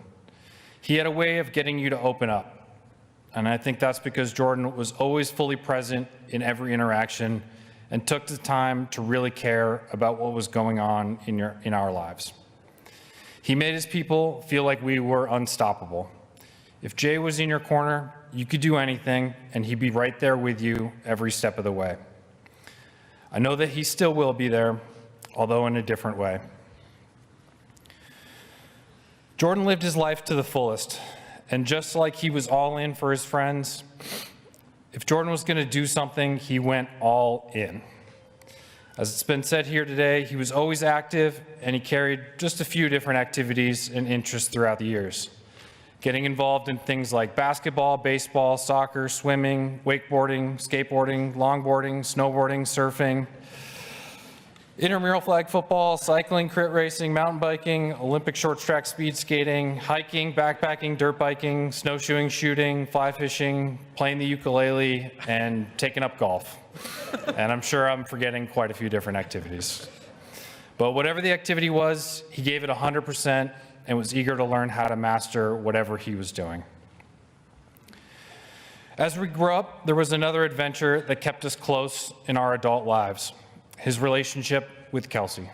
He had a way of getting you to open up, and I think that's because Jordan was always fully present in every interaction and took the time to really care about what was going on in our lives. He made his people feel like we were unstoppable. If Jay was in your corner, you could do anything, and he'd be right there with you every step of the way. I know that he still will be there, although in a different way. Jordan lived his life to the fullest, and just like he was all in for his friends, if Jordan was going to do something, he went all in. As it's been said here today, he was always active, and he carried just a few different activities and interests throughout the years, getting involved in things like basketball, baseball, soccer, swimming, wakeboarding, skateboarding, longboarding, snowboarding, surfing, intramural flag football, cycling, crit racing, mountain biking, Olympic short track speed skating, hiking, backpacking, dirt biking, snowshoeing, shooting, fly fishing, playing the ukulele, and taking up golf. And I'm sure I'm forgetting quite a few different activities. But whatever the activity was, he gave it 100% and was eager to learn how to master whatever he was doing. As we grew up, there was another adventure that kept us close in our adult lives, his relationship with Kelsey.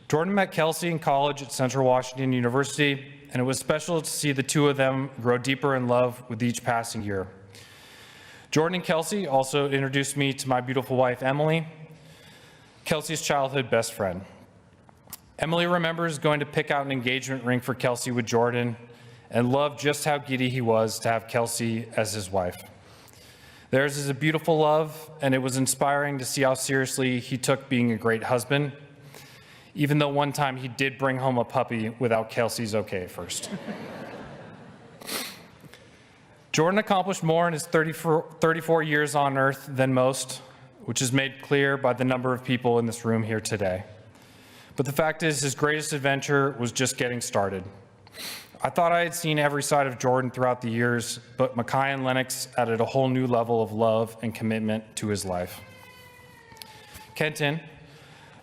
Jordan met Kelsey in college at Central Washington University, and it was special to see the two of them grow deeper in love with each passing year. Jordan and Kelsey also introduced me to my beautiful wife, Emily, Kelsey's childhood best friend. Emily remembers going to pick out an engagement ring for Kelsey with Jordan and loved just how giddy he was to have Kelsey as his wife. Theirs is a beautiful love, and it was inspiring to see how seriously he took being a great husband, even though one time he did bring home a puppy without Kelsey's okay at first. Jordan accomplished more in his 34 years on earth than most, which is made clear by the number of people in this room here today. But the fact is, his greatest adventure was just getting started. I thought I had seen every side of Jordan throughout the years, but Makai and Lennox added a whole new level of love and commitment to his life. Kenton,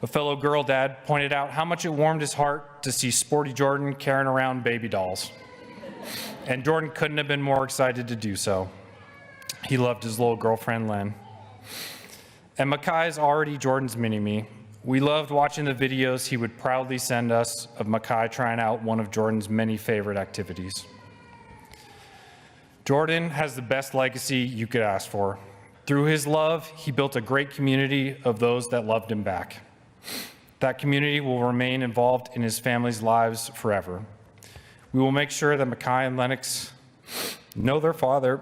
a fellow girl dad, pointed out how much it warmed his heart to see sporty Jordan carrying around baby dolls. And Jordan couldn't have been more excited to do so. He loved his little girlfriend, Len. And Makai is already Jordan's mini-me. We loved watching the videos he would proudly send us of Makai trying out one of Jordan's many favorite activities. Jordan has the best legacy you could ask for. Through his love, he built a great community of those that loved him back. That community will remain involved in his family's lives forever. We will make sure that Makai and Lennox know their father,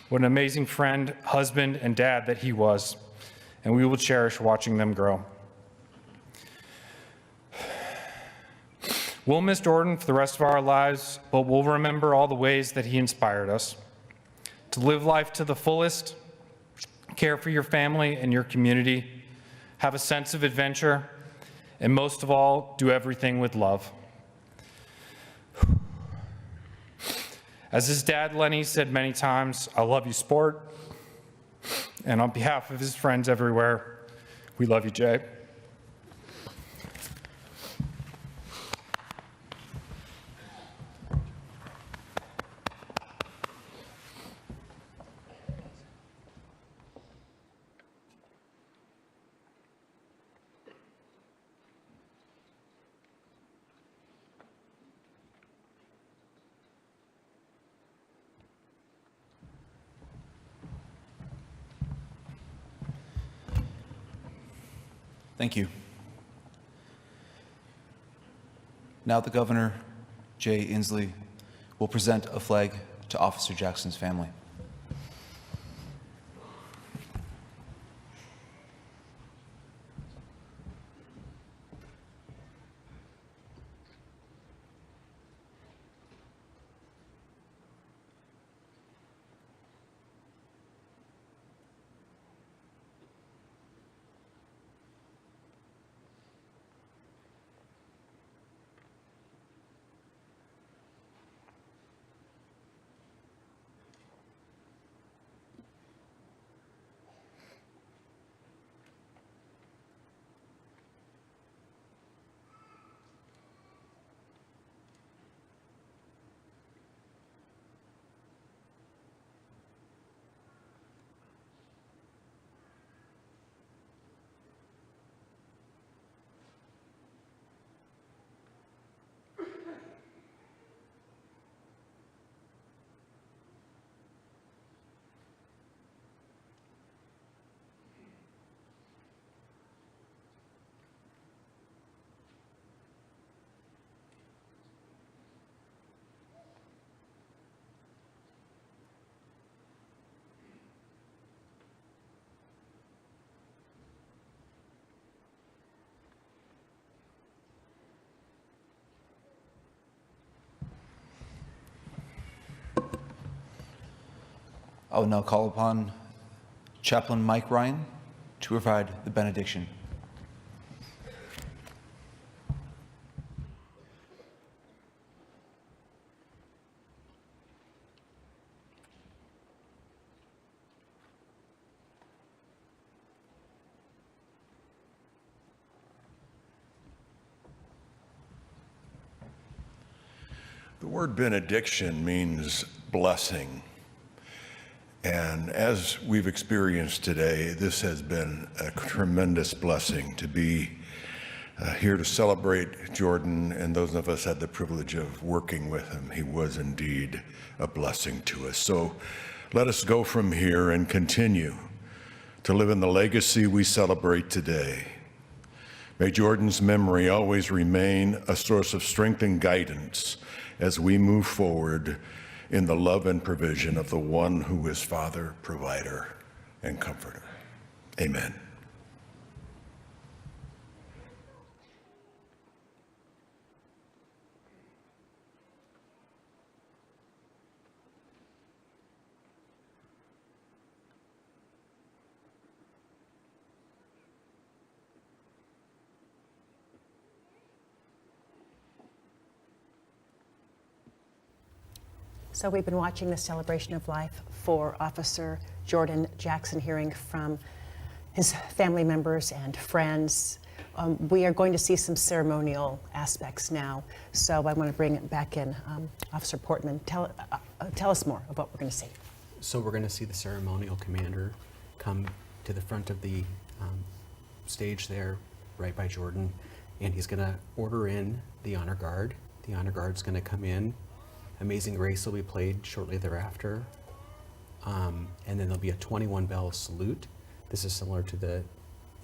what an amazing friend, husband, and dad that he was, and we will cherish watching them grow. We'll miss Jordan for the rest of our lives, but we'll remember all the ways that he inspired us to live life to the fullest, care for your family and your community, have a sense of adventure, and most of all, do everything with love. As his dad, Lenny, said many times, I love you, sport. And on behalf of his friends everywhere, we love you, Jay. Thank you. Now the Governor, Jay Inslee, will present a flag to Officer Jackson's family. I will now call upon Chaplain Mike Ryan to provide the benediction. The word benediction means blessing. And as we've experienced today, this has been a tremendous blessing to be here to celebrate Jordan, and those of us had the privilege of working with him. He was indeed a blessing to us. So let us go from here and continue to live in the legacy we celebrate today. May Jordan's memory always remain a source of strength and guidance as we move forward in the love and provision of the one who is Father, Provider, and Comforter. Amen. So we've been watching the celebration of life for Officer Jordan Jackson, hearing from his family members and friends. We are going to see some ceremonial aspects now. So I want to bring it back in. Officer Portman, tell us more of what we're going to see. So we're going to see the ceremonial commander come to the front of the stage there, right by Jordan, and he's going to order in the honor guard. The honor guard's going to come in. Amazing Grace will be played shortly thereafter. And then there'll be a 21 bell salute. This is similar to the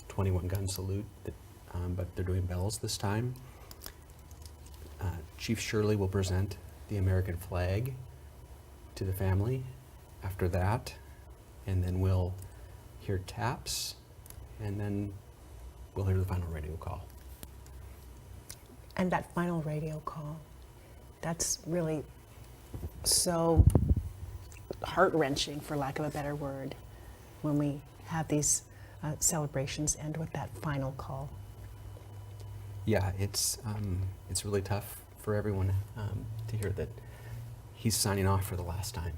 21 gun salute, but they're doing bells this time. Chief Shirley will present the American flag to the family after that. And then we'll hear taps, and then we'll hear the final radio call. And that final radio call, that's really so heart-wrenching, for lack of a better word, when we have these celebrations end with that final call. Yeah, it's really tough for everyone to hear that he's signing off for the last time.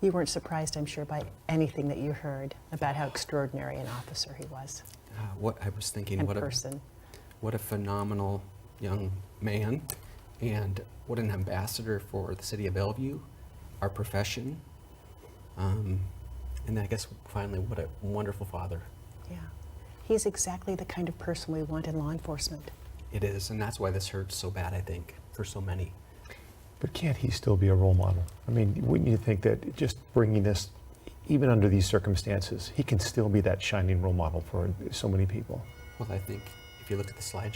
You weren't surprised, I'm sure, by anything that you heard about how extraordinary an officer he was. What I was thinking, And what person. what a phenomenal young man, and what an ambassador for the city of Bellevue, our profession, and then I guess finally, what a wonderful father. Yeah. He's exactly the kind of person we want in law enforcement. It is, and that's why this hurts so bad, I think, for so many. But can't he still be a role model? I mean, wouldn't you think that just bringing this, even under these circumstances, he can still be that shining role model for so many people? Well, I think if you look at the slide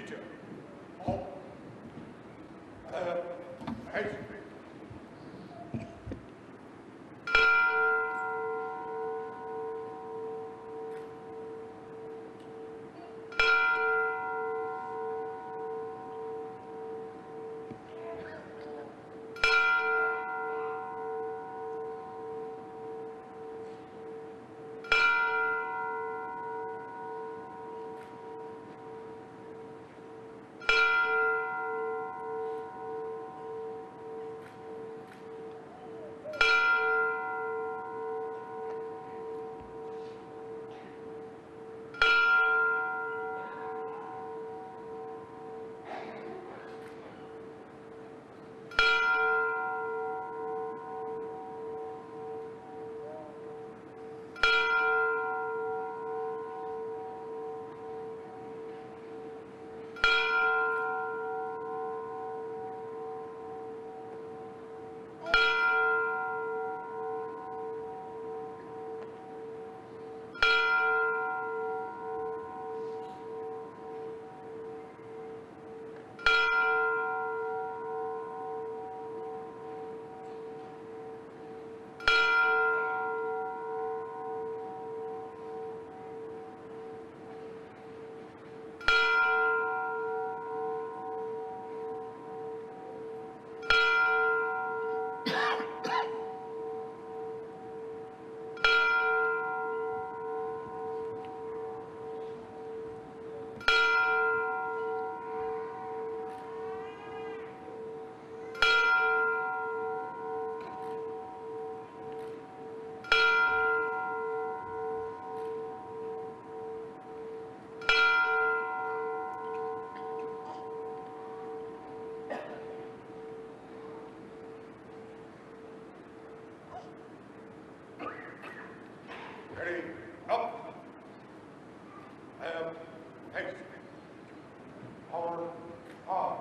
Detail. Halt. Exit. Ready, up. Exit. Power off.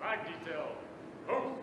Flag detail. Move.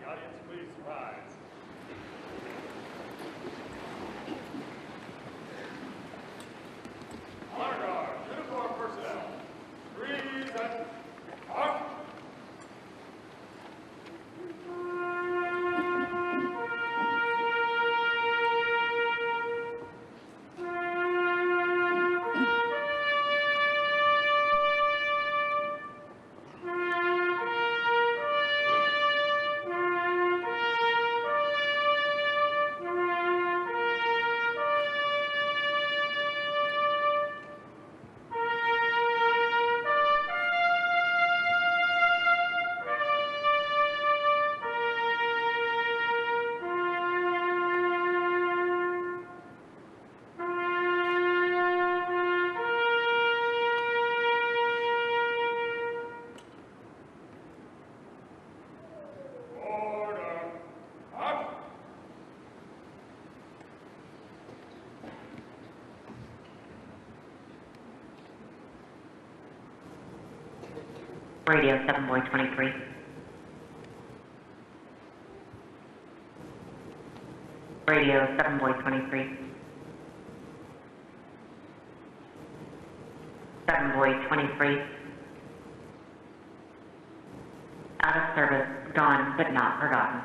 Audience, please rise. Honor guard, uniform personnel. Freeze and march. Radio 7 Boy 23. Radio 7 Boy 23. 7 Boy 23. Out of service, gone but not forgotten.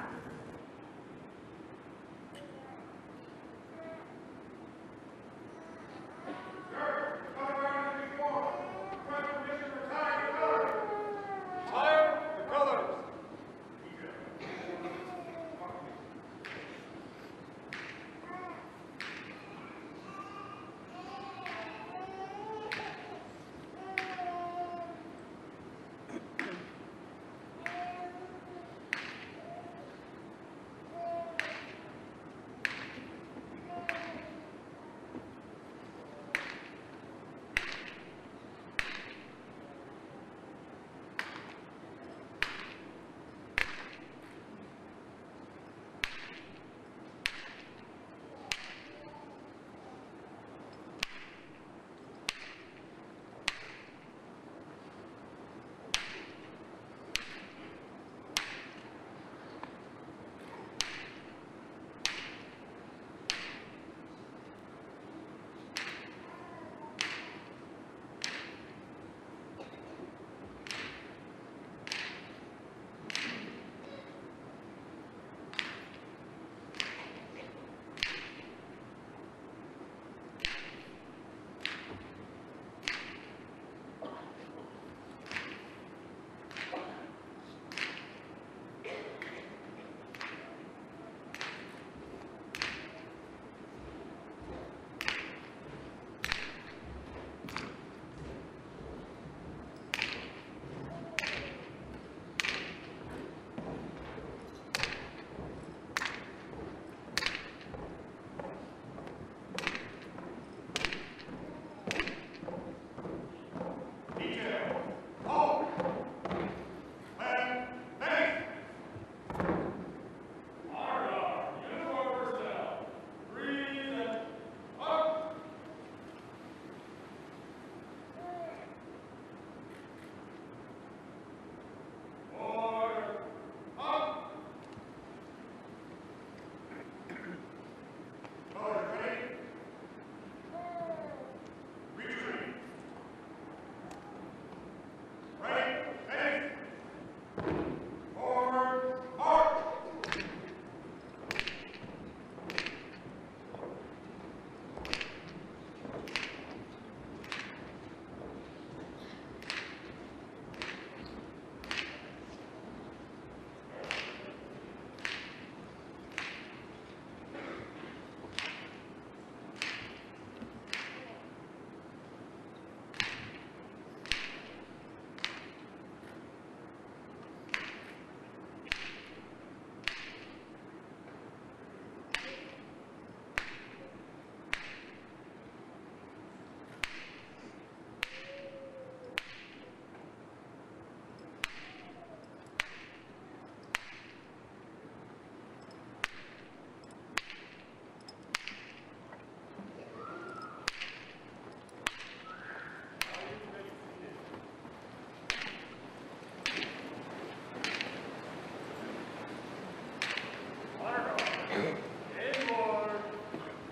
Inboard.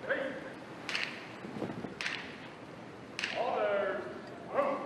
Hey. Orders. Move.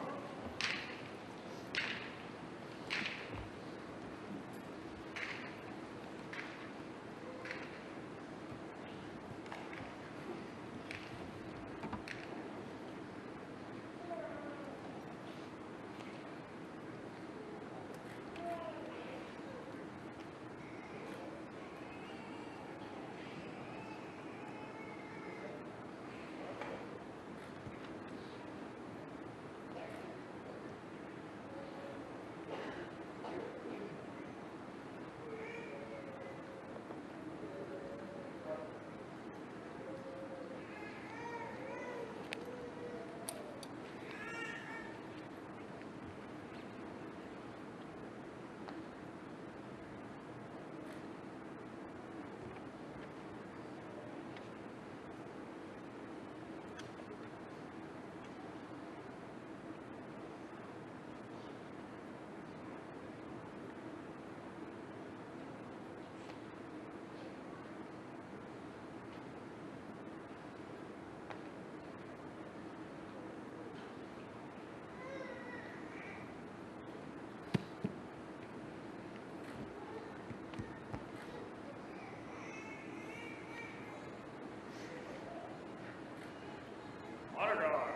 Honor guard.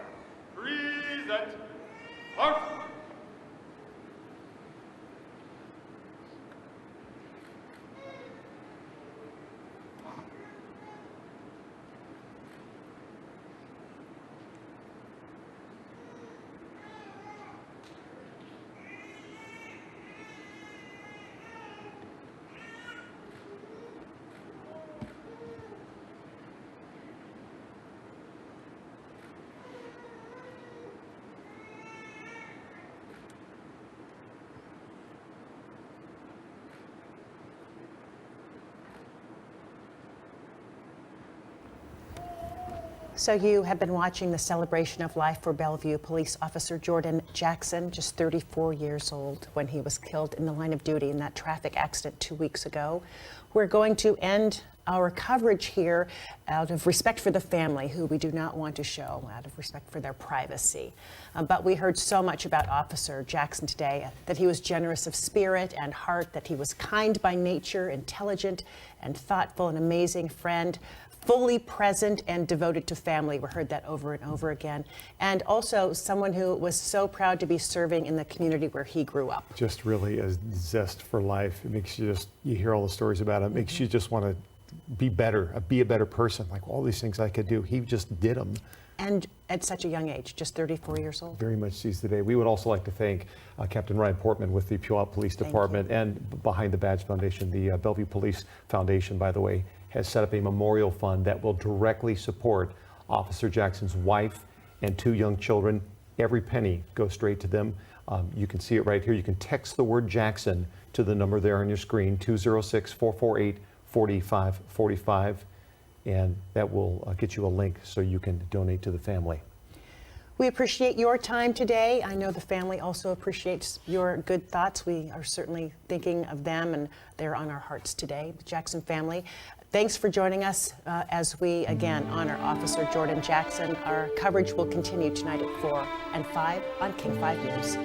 Present. March. So you have been watching the celebration of life for Bellevue Police Officer Jordan Jackson, just 34 years old, when he was killed in the line of duty in that traffic accident 2 weeks ago. We're going to end our coverage here out of respect for the family, who we do not want to show, out of respect for their privacy. But we heard so much about Officer Jackson today, that he was generous of spirit and heart, that he was kind by nature, intelligent and thoughtful, an amazing friend, fully present and devoted to family. We heard that over and over again. And also someone who was so proud to be serving in the community where he grew up. Just really a zest for life. It makes you just, you hear all the stories about it, it makes you just want to be better, be a better person. Like all these things I could do, he just did them. And at such a young age, just 34 years old. Very much seized the day. We would also like to thank Captain Ryan Portman with the Puyallup Police Department and Behind the Badge Foundation. The Bellevue Police Foundation, by the way, has set up a memorial fund that will directly support Officer Jackson's wife and 2 young children. Every penny goes straight to them. You can see it right here. You can text the word Jackson to the number there on your screen, 206-448-4545, and that will get you a link so you can donate to the family. We appreciate your time today. I know the family also appreciates your good thoughts. We are certainly thinking of them, and they're on our hearts today. The Jackson family, thanks for joining us as we again honor Officer Jordan Jackson. Our coverage will continue tonight at 4 and 5 on King 5 News.